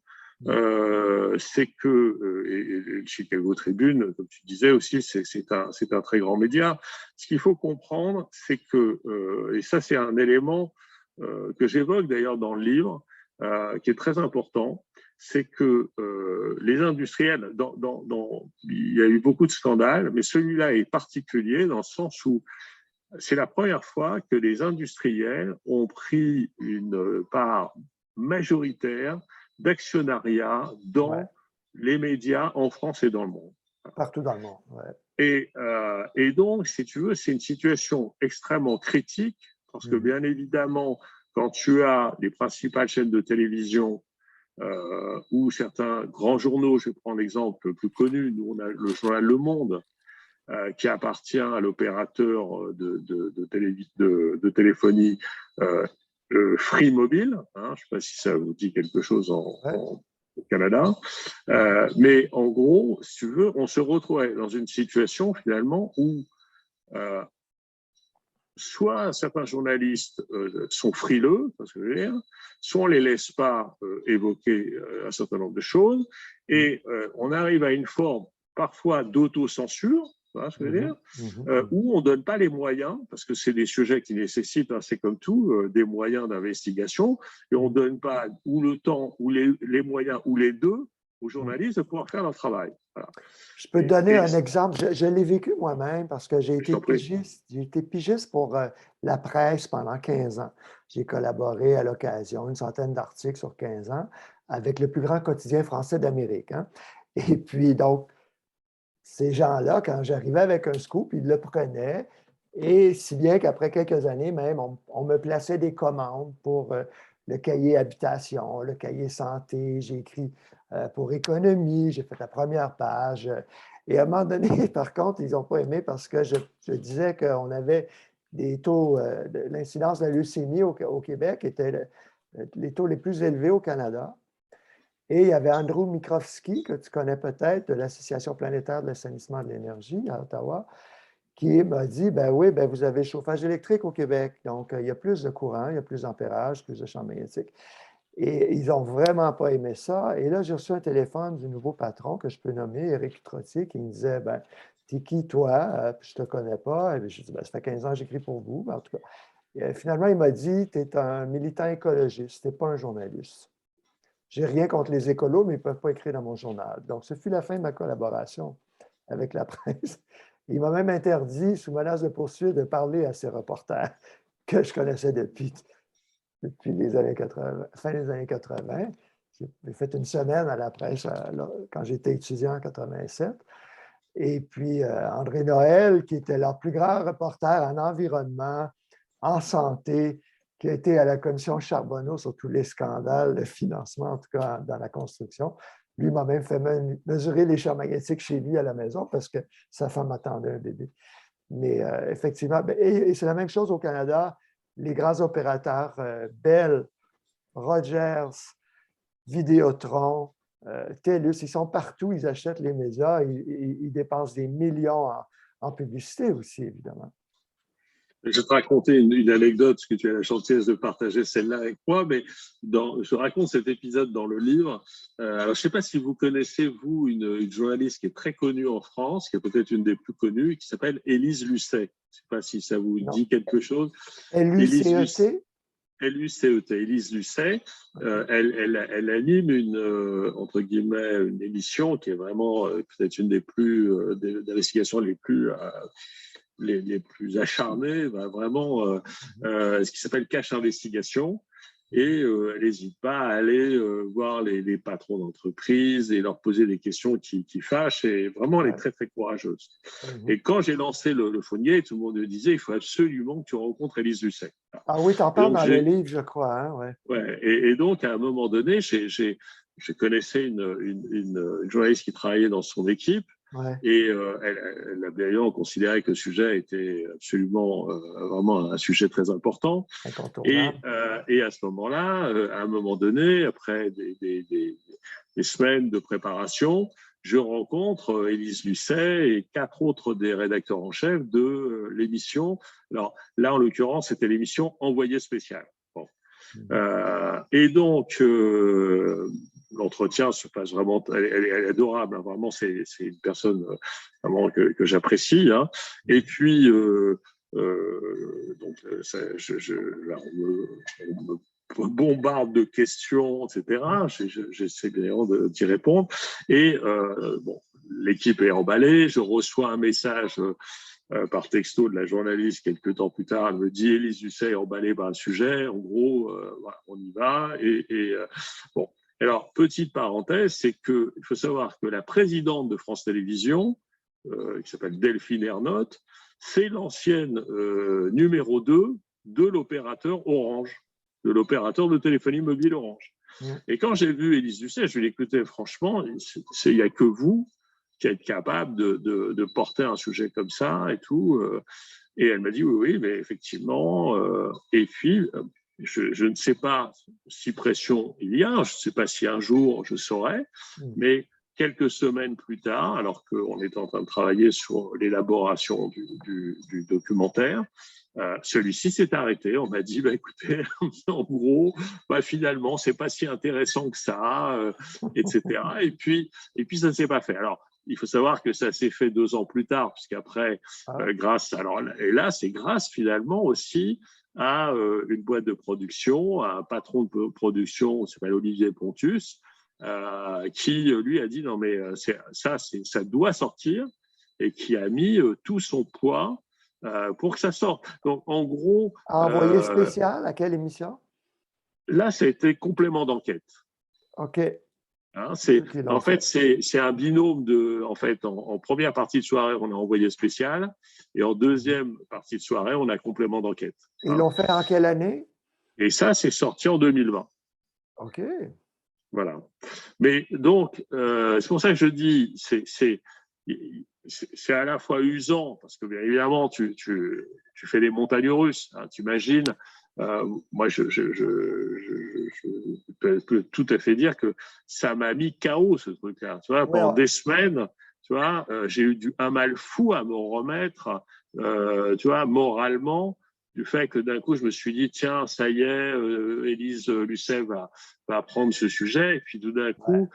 c'est que, et Chicago Tribune, comme tu disais aussi, c'est un très grand média. Ce qu'il faut comprendre, c'est que, et ça c'est un élément que j'évoque d'ailleurs dans le livre, qui est très important, c'est que les industriels, il y a eu beaucoup de scandales, mais celui-là est particulier dans le sens où c'est la première fois que les industriels ont pris une part majoritaire d'actionnariat dans les médias en France et dans le monde. Partout dans le monde, Et donc, si tu veux, c'est une situation extrêmement critique parce que, bien évidemment, quand tu as les principales chaînes de télévision ou certains grands journaux, je vais prendre l'exemple le plus connu, nous on a le journal Le Monde, qui appartient à l'opérateur de téléphonie Free Mobile. Hein, je ne sais pas si ça vous dit quelque chose au Canada. Mais en gros, si tu veux, on se retrouvait dans une situation finalement où soit certains journalistes sont frileux, parce que je veux dire, soit on ne les laisse pas évoquer un certain nombre de choses, et on arrive à une forme parfois d'autocensure, ce que je veux dire, où on ne donne pas les moyens, parce que c'est des sujets qui nécessitent, hein, c'est comme tout, des moyens d'investigation, et on ne donne pas ou le temps, ou les moyens, ou les deux aux journalistes de pouvoir faire leur travail. Voilà. Je peux te donner un exemple. Je l'ai vécu moi-même parce que j'ai été pigiste pour la presse pendant 15 ans. J'ai collaboré à l'occasion, une centaine d'articles sur 15 ans, avec le plus grand quotidien français d'Amérique. Hein. Et puis, donc, ces gens-là, quand j'arrivais avec un scoop, ils le prenaient. Et si bien qu'après quelques années même, on me plaçait des commandes pour le cahier habitation, le cahier santé. J'ai écrit pour économie, j'ai fait la première page. Et à un moment donné, par contre, ils n'ont pas aimé parce que je disais qu'on avait des taux, l'incidence de la leucémie au Québec étaient les taux les plus élevés au Canada. Et il y avait Andrew Mikrovski, que tu connais peut-être, de l'Association planétaire de l'assainissement de l'énergie à Ottawa, qui m'a dit, ben oui, ben vous avez le chauffage électrique au Québec, donc il y a plus de courant, il y a plus d'ampérage, plus de champs magnétiques. Et ils n'ont vraiment pas aimé ça. Et là, j'ai reçu un téléphone du nouveau patron que je peux nommer, Éric Trottier, qui me disait, ben, t'es qui toi? Puis je ne te connais pas. Et je dis, ben, ça fait 15 ans que j'écris pour vous. Ben, en tout cas, et, finalement, il m'a dit, tu es un militant écologiste, tu n'es pas un journaliste. J'ai rien contre les écolos, mais ils ne peuvent pas écrire dans mon journal. Donc, ce fut la fin de ma collaboration avec la presse. Il m'a même interdit, sous menace de poursuite, de parler à ces reporters que je connaissais depuis les années 80, fin des années 80. J'ai fait une semaine à la presse quand j'étais étudiant en 87. Et puis, André Noël, qui était leur plus grand reporter en environnement, en santé, qui a été à la commission Charbonneau sur tous les scandales de financement, en tout cas dans la construction. Lui m'a même fait mesurer les champs magnétiques chez lui à la maison parce que sa femme attendait un bébé. Mais effectivement, et c'est la même chose au Canada. Les grands opérateurs, Bell, Rogers, Vidéotron, TELUS, ils sont partout, ils achètent les médias, ils dépensent des millions en publicité aussi, évidemment. Je vais te raconter une anecdote, parce que tu as la gentillesse de partager celle-là avec moi, mais je raconte cet épisode dans le livre. Alors, je ne sais pas si vous connaissez, vous, une journaliste qui est très connue en France, qui est peut-être une des plus connues, qui s'appelle Élise Lucet. Je ne sais pas si ça vous dit quelque chose. Élise Lucet? L-U-C-E-T, Élise Lucet, elle anime entre guillemets, une émission qui est vraiment peut-être une des plus d'investigations les plus acharnées, vraiment ce qui s'appelle Cache Investigation. Et elle n'hésite pas à aller voir les patrons d'entreprise et leur poser des questions qui fâchent. Et vraiment, elle est très, très courageuse. Et quand j'ai lancé le Phonegate, tout le monde me disait, il faut absolument que tu rencontres Élise Lucet. Ah oui, tu en parles dans le livre, je crois. Hein? Ouais. Ouais, et donc, à un moment donné, je connaissais une journaliste qui travaillait dans son équipe. Ouais. Et elle a bien considéré que le sujet était absolument, vraiment un sujet très important. Et à ce moment-là, à un moment donné, après des semaines de préparation, je rencontre Élise Lucet et 4 autres des rédacteurs en chef de l'émission. Alors là, en l'occurrence, c'était l'émission Envoyé spécial. Bon. Et donc, l'entretien se passe vraiment, elle est adorable, hein, vraiment, c'est une personne vraiment que j'apprécie. Hein. Et puis, donc, on me bombarde de questions, etc. J'essaie bien d'y répondre. Et bon, l'équipe est emballée. Je reçois un message par texto de la journaliste quelques temps plus tard. Elle me dit Élise Lucet est emballée par le sujet. En gros, voilà, on y va. Bon. Alors, petite parenthèse, c'est qu'il faut savoir que la présidente de France Télévisions, qui s'appelle Delphine Ernotte, c'est l'ancienne numéro 2 de l'opérateur Orange, de l'opérateur de téléphonie mobile Orange. Et quand j'ai vu Élise Lucet, je lui ai dit, écoutez, franchement, il n'y a que vous qui êtes capable de porter un sujet comme ça et tout. Et elle m'a dit, oui, mais effectivement. Et puis, je ne sais pas si pression il y a, je ne sais pas si un jour je saurai, mais quelques semaines plus tard, alors qu'on était en train de travailler sur l'élaboration du documentaire, celui-ci s'est arrêté. On m'a dit, bah, écoutez, en gros, bah, finalement, c'est pas si intéressant que ça, etc. Et puis, ça ne s'est pas fait. Alors, il faut savoir que ça s'est fait 2 ans plus tard, puisqu'après, et là, c'est grâce finalement aussi à une boîte de production, à un patron de production qui s'appelle Olivier Pontus, qui lui a dit non mais ça doit sortir, et qui a mis tout son poids pour que ça sorte. Donc en gros, Envoyé spécial à quelle émission? Là, ça a été complément d'enquête. OK. Hein, en fait, c'est un binôme de. En fait, en première partie de soirée, on a envoyé spécial, et en deuxième partie de soirée, on a complément d'enquête. Ils l'ont fait en quelle année? Et ça, c'est sorti en 2020. OK. Voilà. Mais donc, c'est pour ça que je dis, c'est à la fois usant, parce que bien évidemment, tu fais des montagnes russes. Hein, tu imagines, moi, je peux tout à fait dire que ça m'a mis KO, ce truc-là. Tu vois, pendant des semaines, tu vois, j'ai eu un mal fou à me remettre tu vois, moralement, du fait que d'un coup, je me suis dit, tiens, ça y est, Élise Lucet va prendre ce sujet. Et puis tout d'un Ouais, coup,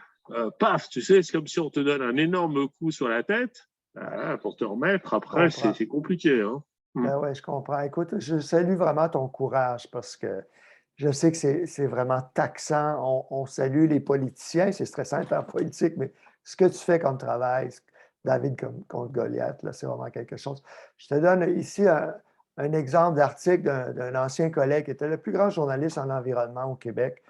paf, tu sais, c'est comme si on te donne un énorme coup sur la tête. ouais, Pour te remettre, je après, comprends. c'est compliqué. Hein. Ben ouais, je comprends. Écoute, je salue vraiment ton courage parce que je sais que c'est vraiment taxant. On salue les politiciens, c'est stressant d'être en politique, mais ce que tu fais comme travail, David contre Goliath, là, c'est vraiment quelque chose. Je te donne ici un exemple d'article d'un ancien collègue qui était le plus grand journaliste en environnement au Québec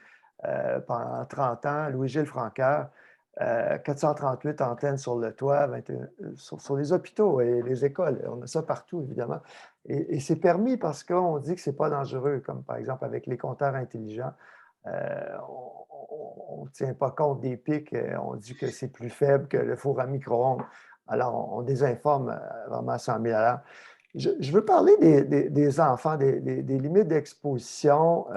pendant 30 ans, Louis-Gilles Francaire. 438 antennes sur le toit, sur les hôpitaux et les écoles. On a ça partout, évidemment. Et c'est permis parce qu'on dit que ce n'est pas dangereux, comme par exemple avec les compteurs intelligents. On ne tient pas compte des pics, on dit que c'est plus faible que le four à micro-ondes. Alors, on désinforme vraiment à 100 000 à l'heure. Je veux parler des enfants, des limites d'exposition.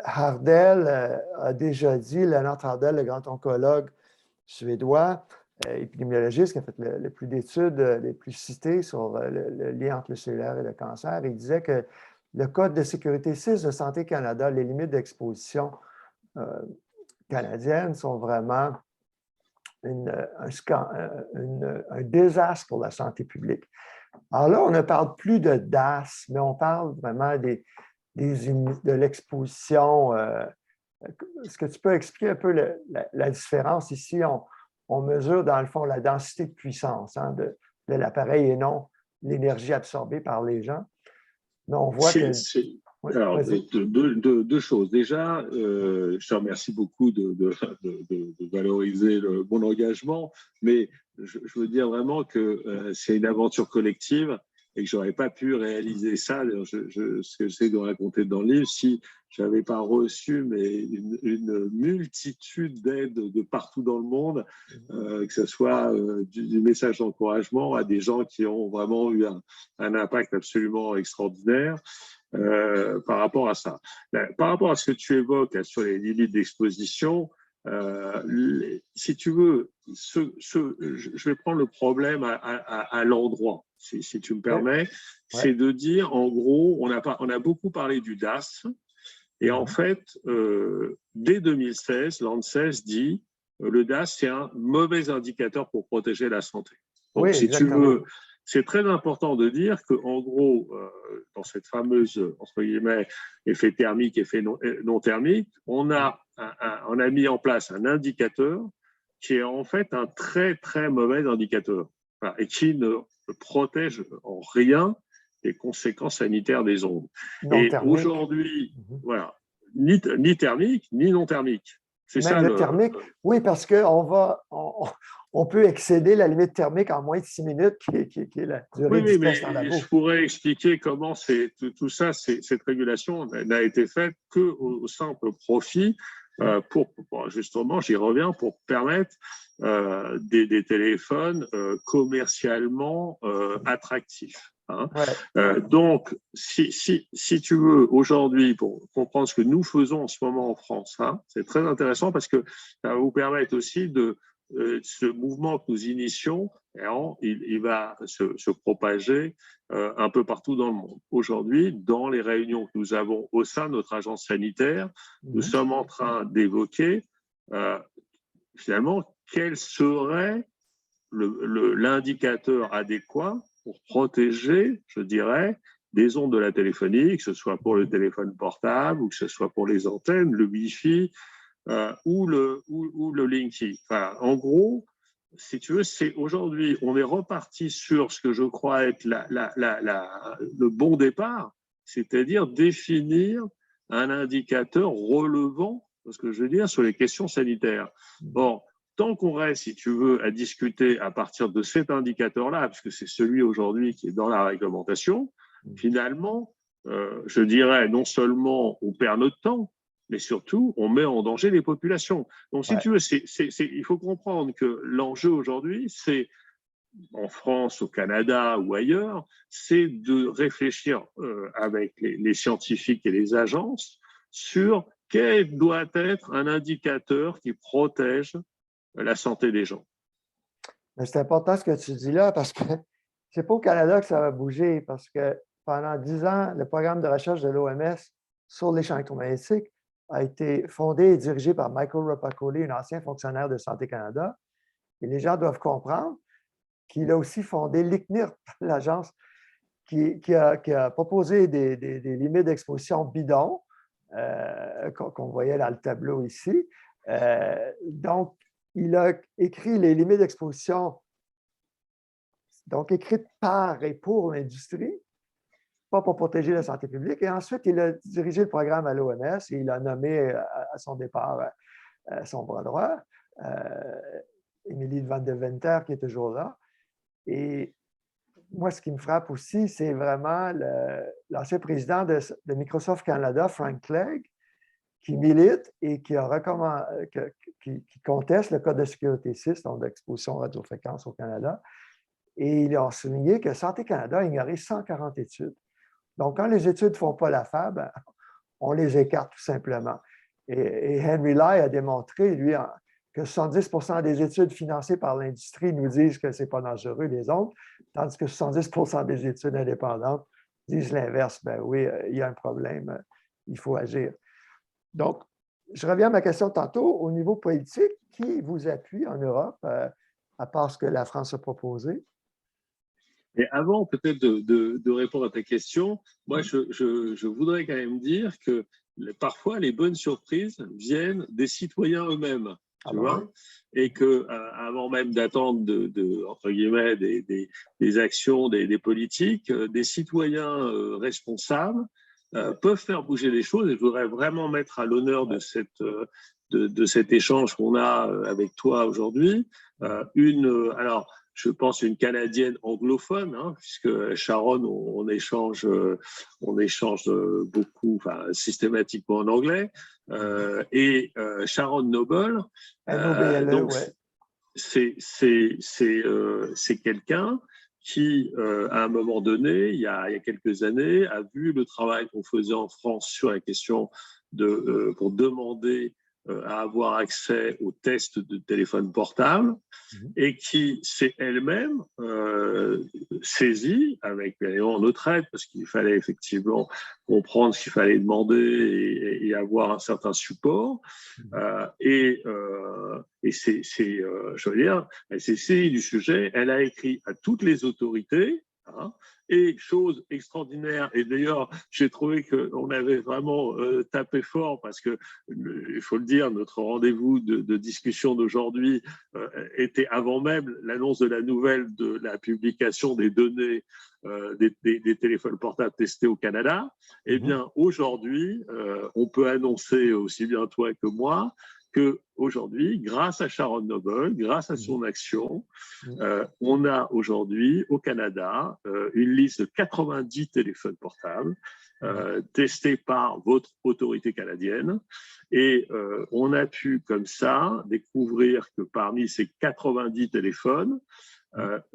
Hardel a déjà dit, Leonard Hardel, le grand oncologue suédois, épidémiologiste qui a fait le plus d'études les plus citées sur le lien entre le cellulaire et le cancer, il disait que le Code de sécurité 6 de Santé Canada, les limites d'exposition canadiennes sont vraiment un désastre pour la santé publique. Alors là, on ne parle plus de DAS, mais on parle vraiment de l'exposition. Est-ce que tu peux expliquer un peu la différence ici? On mesure dans le fond la densité de puissance de l'appareil et non l'énergie absorbée par les gens. Mais on voit que... Oui, Alors, vas-y. deux choses. Déjà, je te remercie beaucoup de valoriser mon engagement, mais je veux dire vraiment que c'est une aventure collective et que je n'aurais pas pu réaliser ça. Ce que j'essaie de raconter dans le livre, si je n'avais pas reçu une multitude d'aides de partout dans le monde, que ce soit du message d'encouragement à des gens qui ont vraiment eu un impact absolument extraordinaire. Par rapport à ça. Par rapport à ce que tu évoques sur les limites d'exposition, si tu veux, je vais prendre le problème à l'endroit, si tu me Oui, permets, oui. c'est de dire, en gros, on a beaucoup parlé du DAS, et en fait, dès 2016, l'ANSES dit le DAS, c'est un mauvais indicateur pour protéger la santé. Oui, Donc, si tu exactement. veux, c'est très important de dire qu'en gros, dans cette fameuse, entre guillemets, effet thermique, effet non thermique, on a mis en place un indicateur qui est en fait un très, très mauvais indicateur et qui ne protège en rien les conséquences sanitaires des ondes. Non Et thermique. aujourd'hui, voilà, ni thermique, ni non thermique. C'est Même ça le thermique, oui, parce qu'on peut excéder la limite thermique en moins de 6 minutes, qui est la durée du Oui, mais test en labo. je pourrais expliquer comment tout ça, cette régulation n'a été faite qu'au simple profit pour justement, j'y reviens, pour permettre des téléphones commercialement attractifs. Hein. Ouais. Donc, si tu veux, aujourd'hui, pour comprendre ce que nous faisons en ce moment en France, hein, c'est très intéressant parce que ça va vous permettre aussi de ce mouvement que nous initions, il va se propager un peu partout dans le monde. Aujourd'hui, dans les réunions que nous avons au sein de notre agence sanitaire, nous sommes en train d'évoquer finalement quel serait l'indicateur adéquat pour protéger, je dirais, des ondes de la téléphonie, que ce soit pour le téléphone portable ou que ce soit pour les antennes, le Wi-Fi ou le Linky. Enfin, en gros, si tu veux, c'est aujourd'hui, on est reparti sur ce que je crois être le bon départ, c'est-à-dire définir un indicateur relevant, ce que je veux dire, sur les questions sanitaires. Bon, tant qu'on reste, si tu veux, à discuter à partir de cet indicateur-là, puisque c'est celui aujourd'hui qui est dans la réglementation, finalement, je dirais, non seulement on perd notre temps, mais surtout, on met en danger les populations. Donc, si tu veux, il faut comprendre que l'enjeu aujourd'hui, c'est, en France, au Canada ou ailleurs, c'est de réfléchir avec les scientifiques et les agences sur quel doit être un indicateur qui protège la santé des gens. C'est important ce que tu dis là parce que c'est pas au Canada que ça va bouger parce que pendant 10 ans, le programme de recherche de l'OMS sur les champs électromagnétiques a été fondé et dirigé par Michael Rapapoli, un ancien fonctionnaire de Santé Canada. Et les gens doivent comprendre qu'il a aussi fondé l'ICNIRP, l'agence qui a proposé des limites d'exposition bidons, qu'on voyait dans le tableau ici. Donc, il a écrit les limites d'exposition, donc écrites par et pour l'industrie, pas pour protéger la santé publique. Et ensuite, il a dirigé le programme à l'OMS et il a nommé à son départ son bras droit, Émilie Van de Venter, qui est toujours là. Et moi, ce qui me frappe aussi, c'est vraiment l'ancien président de Microsoft Canada, Frank Clegg, qui milite et qui conteste le Code de sécurité 6, donc d'exposition radiofréquence au Canada. Et il a souligné que Santé Canada a ignoré 140 études. Donc, quand les études ne font pas l'affaire, ben, on les écarte tout simplement. Et Henry Lai a démontré, lui, que 70 des études financées par l'industrie nous disent que ce n'est pas dangereux, les autres, tandis que 70 des études indépendantes disent l'inverse. Ben oui, il y a un problème, il faut agir. Donc, je reviens à ma question tantôt. Au niveau politique, qui vous appuie en Europe, à part ce que la France a proposé? Et avant peut-être de répondre à ta question, moi, je voudrais quand même dire que parfois, les bonnes surprises viennent des citoyens eux-mêmes. Tu vois, et que avant même d'attendre entre guillemets des actions des politiques, des citoyens responsables peuvent faire bouger les choses. Et je voudrais vraiment mettre à l'honneur de cet échange qu'on a avec toi aujourd'hui alors je pense une Canadienne anglophone, hein, puisque Sharon, on échange beaucoup, enfin systématiquement en anglais, et Sharon Noble, donc ouais. c'est quelqu'un qui, à un moment donné, il y a quelques années, a vu le travail qu'on faisait en France sur la question pour demander à avoir accès aux tests de téléphone portable et qui s'est elle-même saisie avec notre aide parce qu'il fallait effectivement comprendre ce qu'il fallait demander et avoir un certain support. Je veux dire, elle s'est saisie du sujet, elle a écrit à toutes les autorités, hein, et chose extraordinaire, et d'ailleurs, j'ai trouvé qu'on avait vraiment tapé fort parce que, il faut le dire, notre rendez-vous de discussion d'aujourd'hui était avant même l'annonce de la nouvelle de la publication des données des téléphones portables testés au Canada. Eh bien, aujourd'hui, on peut annoncer aussi bien toi que moi qu'aujourd'hui, grâce à Sharon Noble, grâce à son action, on a aujourd'hui au Canada une liste de 90 téléphones portables testés par votre autorité canadienne. Et on a pu comme ça découvrir que parmi ces 90 téléphones,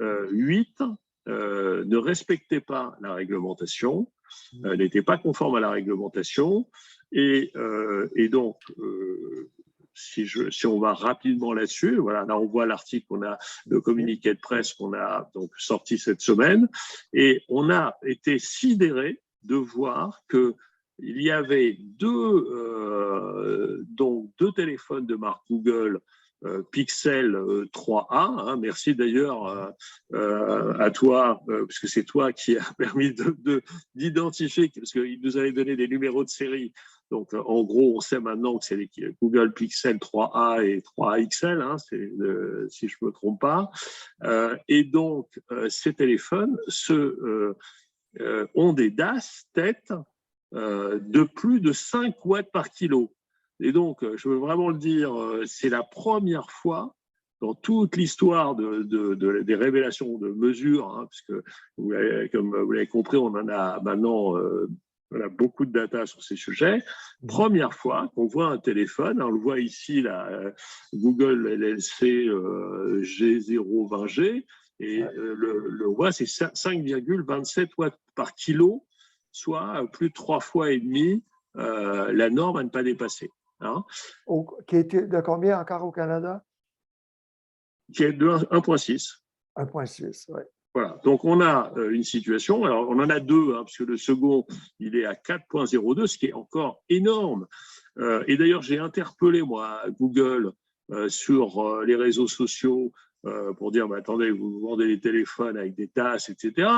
8 ne respectaient pas la réglementation, n'étaient pas conformes à la réglementation. Et donc, si on va rapidement là-dessus, voilà, là on voit l'article qu'on a, le communiqué de presse qu'on a donc sorti cette semaine, et on a été sidéré de voir que il y avait deux téléphones de marque Google Pixel 3A. Hein, merci d'ailleurs à toi, puisque c'est toi qui a permis d'identifier, parce qu'il nous avait donné des numéros de série. Donc, en gros, on sait maintenant que c'est les Google Pixel 3A et 3A XL, hein, si je ne me trompe pas. Et donc, ces téléphones ont des DAS têtes de plus de 5 watts par kilo. Et donc, je veux vraiment le dire, c'est la première fois dans toute l'histoire des révélations de mesures, hein, puisque comme vous l'avez compris, on en a maintenant on a beaucoup de data sur ces sujets. Première fois qu'on voit un téléphone, on le voit ici, là, Google LLC G020G, et le voit, c'est 5,27 watts par kilo, soit plus de 3 fois et demi la norme à ne pas dépasser. Hein. Qui est de combien encore au Canada? Qui est de 1,6. 1,6, oui. Voilà. Donc, on a une situation, alors on en a deux, hein, parce que le second, il est à 4,02, ce qui est encore énorme. Et d'ailleurs, j'ai interpellé, moi, Google sur les réseaux sociaux pour dire, bah, attendez, vous vendez les téléphones avec des tasses, etc.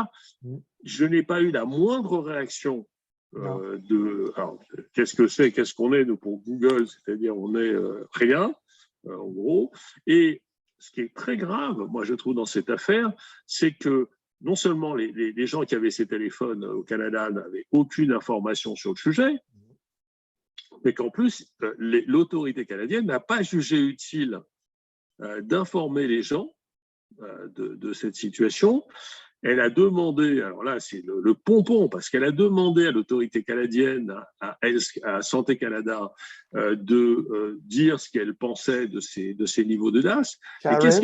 Je n'ai pas eu la moindre réaction alors, qu'est-ce que c'est, qu'est-ce qu'on est, nous, pour Google, c'est-à-dire on est rien, en gros. Et ce qui est très grave, moi, je trouve, dans cette affaire, c'est que non seulement les gens qui avaient ces téléphones au Canada n'avaient aucune information sur le sujet, mais qu'en plus, l'autorité canadienne n'a pas jugé utile d'informer les gens de cette situation. Elle a demandé, alors là, c'est le pompon, parce qu'elle a demandé à l'autorité canadienne, à Santé Canada, de dire ce qu'elle pensait de ces niveaux de DAS. Et qu'est-ce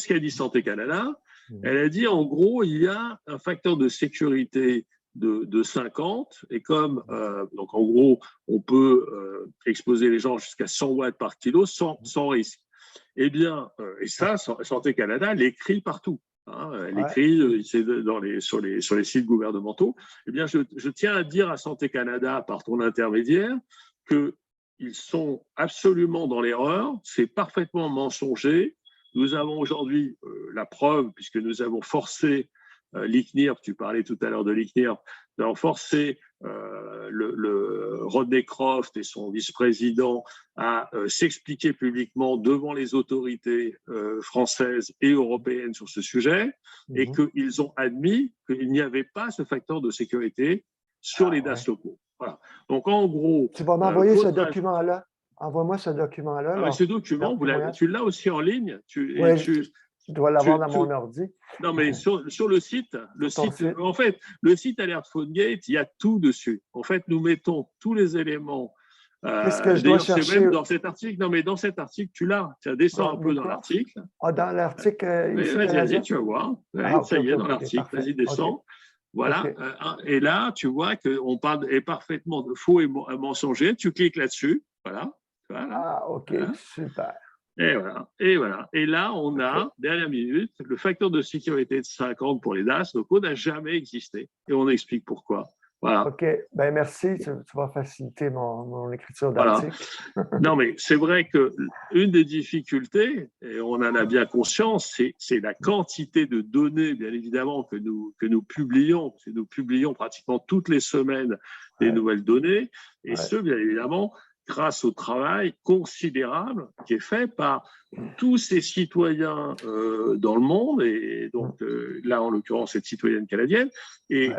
qu'a dit Santé Canada? Elle a dit, en gros, il y a un facteur de sécurité de 50, et comme, donc en gros, on peut exposer les gens jusqu'à 100 watts par kilo sans risque. Eh bien, et ça, Santé Canada l'écrit partout. Elle écrit sur les sites gouvernementaux. Eh bien, je tiens à dire à Santé Canada, par ton intermédiaire, qu'ils sont absolument dans l'erreur. C'est parfaitement mensonger. Nous avons aujourd'hui la preuve, puisque nous avons forcé l'ICNIRP, tu parlais tout à l'heure de l'ICNIRP, nous avons forcé le Rodney Croft et son vice-président à s'expliquer publiquement devant les autorités françaises et européennes sur ce sujet, et qu'ils ont admis qu'il n'y avait pas ce facteur de sécurité sur les DAS locaux. Voilà. Donc, en gros… Tu vas m'envoyer ce document-là. Envoie-moi ce document-là. Ah, ce document, tu l'as aussi en ligne. Oui, je dois l'avoir dans mon ordi. Non, mais sur le site, en fait, le site Alert PhoneGate, il y a tout dessus. En fait, nous mettons tous les éléments. Qu'est-ce que je dois chercher? Même dans cet article, non, mais dans cet article, tu l'as. Tu descends un peu dans l'article. Ah, dans l'article ici. Vas-y, tu vas voir. Ça y est, dans l'article. Vas-y, descends. Voilà. Et là, tu vois qu'on parle est parfaitement de faux et mensonger. Tu cliques là-dessus. Voilà. Ah, OK, super. Et voilà. Et là, on a, dernière minute, le facteur de sécurité de 50 pour les DAS locaux n'a jamais existé. Et on explique pourquoi. Voilà. OK. Ben merci. Tu vas faciliter mon écriture d'article. Voilà. Non, mais c'est vrai qu'une des difficultés, et on en a bien conscience, c'est la quantité de données, bien évidemment, que nous publions. Nous publions pratiquement toutes les semaines des nouvelles données. Et ce, bien évidemment, grâce au travail considérable qui est fait par tous ces citoyens dans le monde, et donc là, en l'occurrence, cette citoyenne canadienne. Et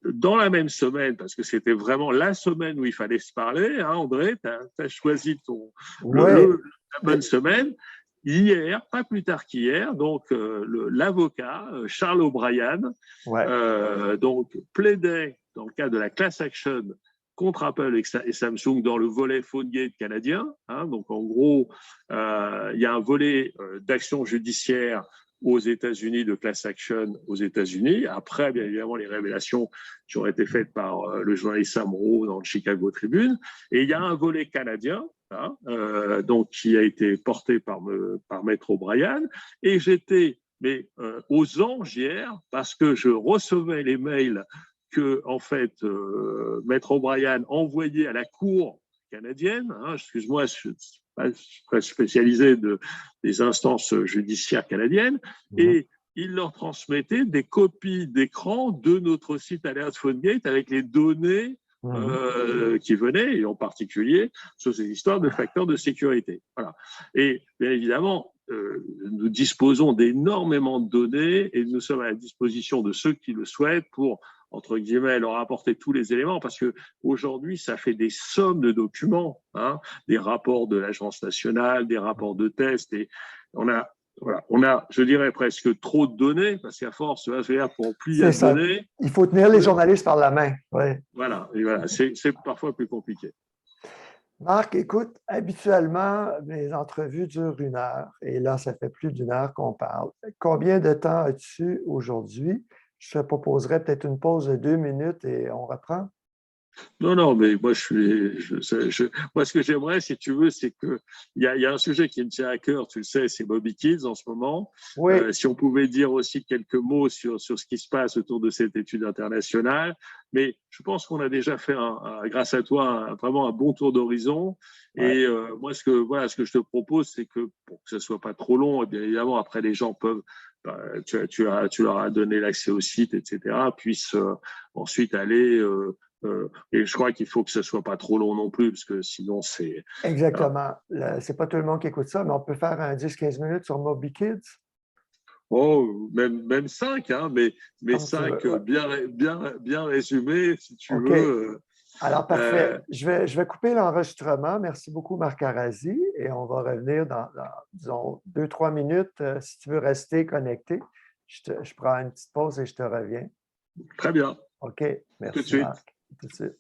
dans la même semaine, parce que c'était vraiment la semaine où il fallait se parler, hein, André, tu as choisi la bonne semaine. Hier, pas plus tard qu'hier, donc l'avocat Charles O'Brien donc plaidait dans le cadre de la class action contre Apple et Samsung dans le volet PhoneGate canadien. Hein, donc, en gros, il y a un volet d'action judiciaire aux États-Unis, de class action aux États-Unis. Après, bien évidemment, les révélations qui ont été faites par le journaliste Sam Rowe dans le Chicago Tribune. Et il y a un volet canadien, hein, donc, qui a été porté par Maître O'Brien. Et j'étais aux anges hier parce que je recevais les mails que, en fait, Maître O'Brien envoyait à la Cour canadienne, hein, excuse-moi, je suis pas spécialisé des instances judiciaires canadiennes, et il leur transmettait des copies d'écran de notre site Alert PhoneGate avec les données qui venaient, et en particulier sur ces histoires de facteurs de sécurité. Voilà. Et bien évidemment, nous disposons d'énormément de données et nous sommes à la disposition de ceux qui le souhaitent pour, entre guillemets, leur apporter tous les éléments, parce qu'aujourd'hui, ça fait des sommes de documents, hein, des rapports de l'Agence nationale, des rapports de tests, et on a, je dirais, presque trop de données, parce qu'à force, pour plus il y a de données… Il faut tenir les journalistes par la main. Voilà, c'est parfois plus compliqué. Marc, écoute, habituellement, mes entrevues durent 1 heure, et là, ça fait plus d'1 heure qu'on parle. Combien de temps as-tu aujourd'hui? Je te proposerais peut-être une pause de 2 minutes et on reprend. Non, non, mais moi, moi, ce que j'aimerais, si tu veux, c'est que il y a un sujet qui me tient à cœur, tu le sais, c'est Moby Kids en ce moment. Oui, Si on pouvait dire aussi quelques mots sur ce qui se passe autour de cette étude internationale, mais je pense qu'on a déjà fait, grâce à toi, vraiment un bon tour d'horizon. ouais, Et moi, ce que je te propose, c'est que pour que ce soit pas trop long, et bien évidemment, après, les gens peuvent, tu leur as donné l'accès au site, etc., puissent ensuite aller. Et je crois qu'il faut que ce soit pas trop long non plus, parce que sinon c'est. exactement. C'est pas tout le monde qui écoute ça, mais on peut faire un 10-15 minutes sur Moby Kids, Oh, même 5, hein, mais comme tu veux. 5 Ouais. bien résumés, si tu OK. veux. Alors, Euh, parfait. Je vais couper l'enregistrement. Merci beaucoup, Marc Arasi, et on va revenir disons, 2-3 minutes. Si tu veux rester connecté, je prends une petite pause et je te reviens. Très bien. OK. À tout de Merci, suite. Marc. À tout de suite.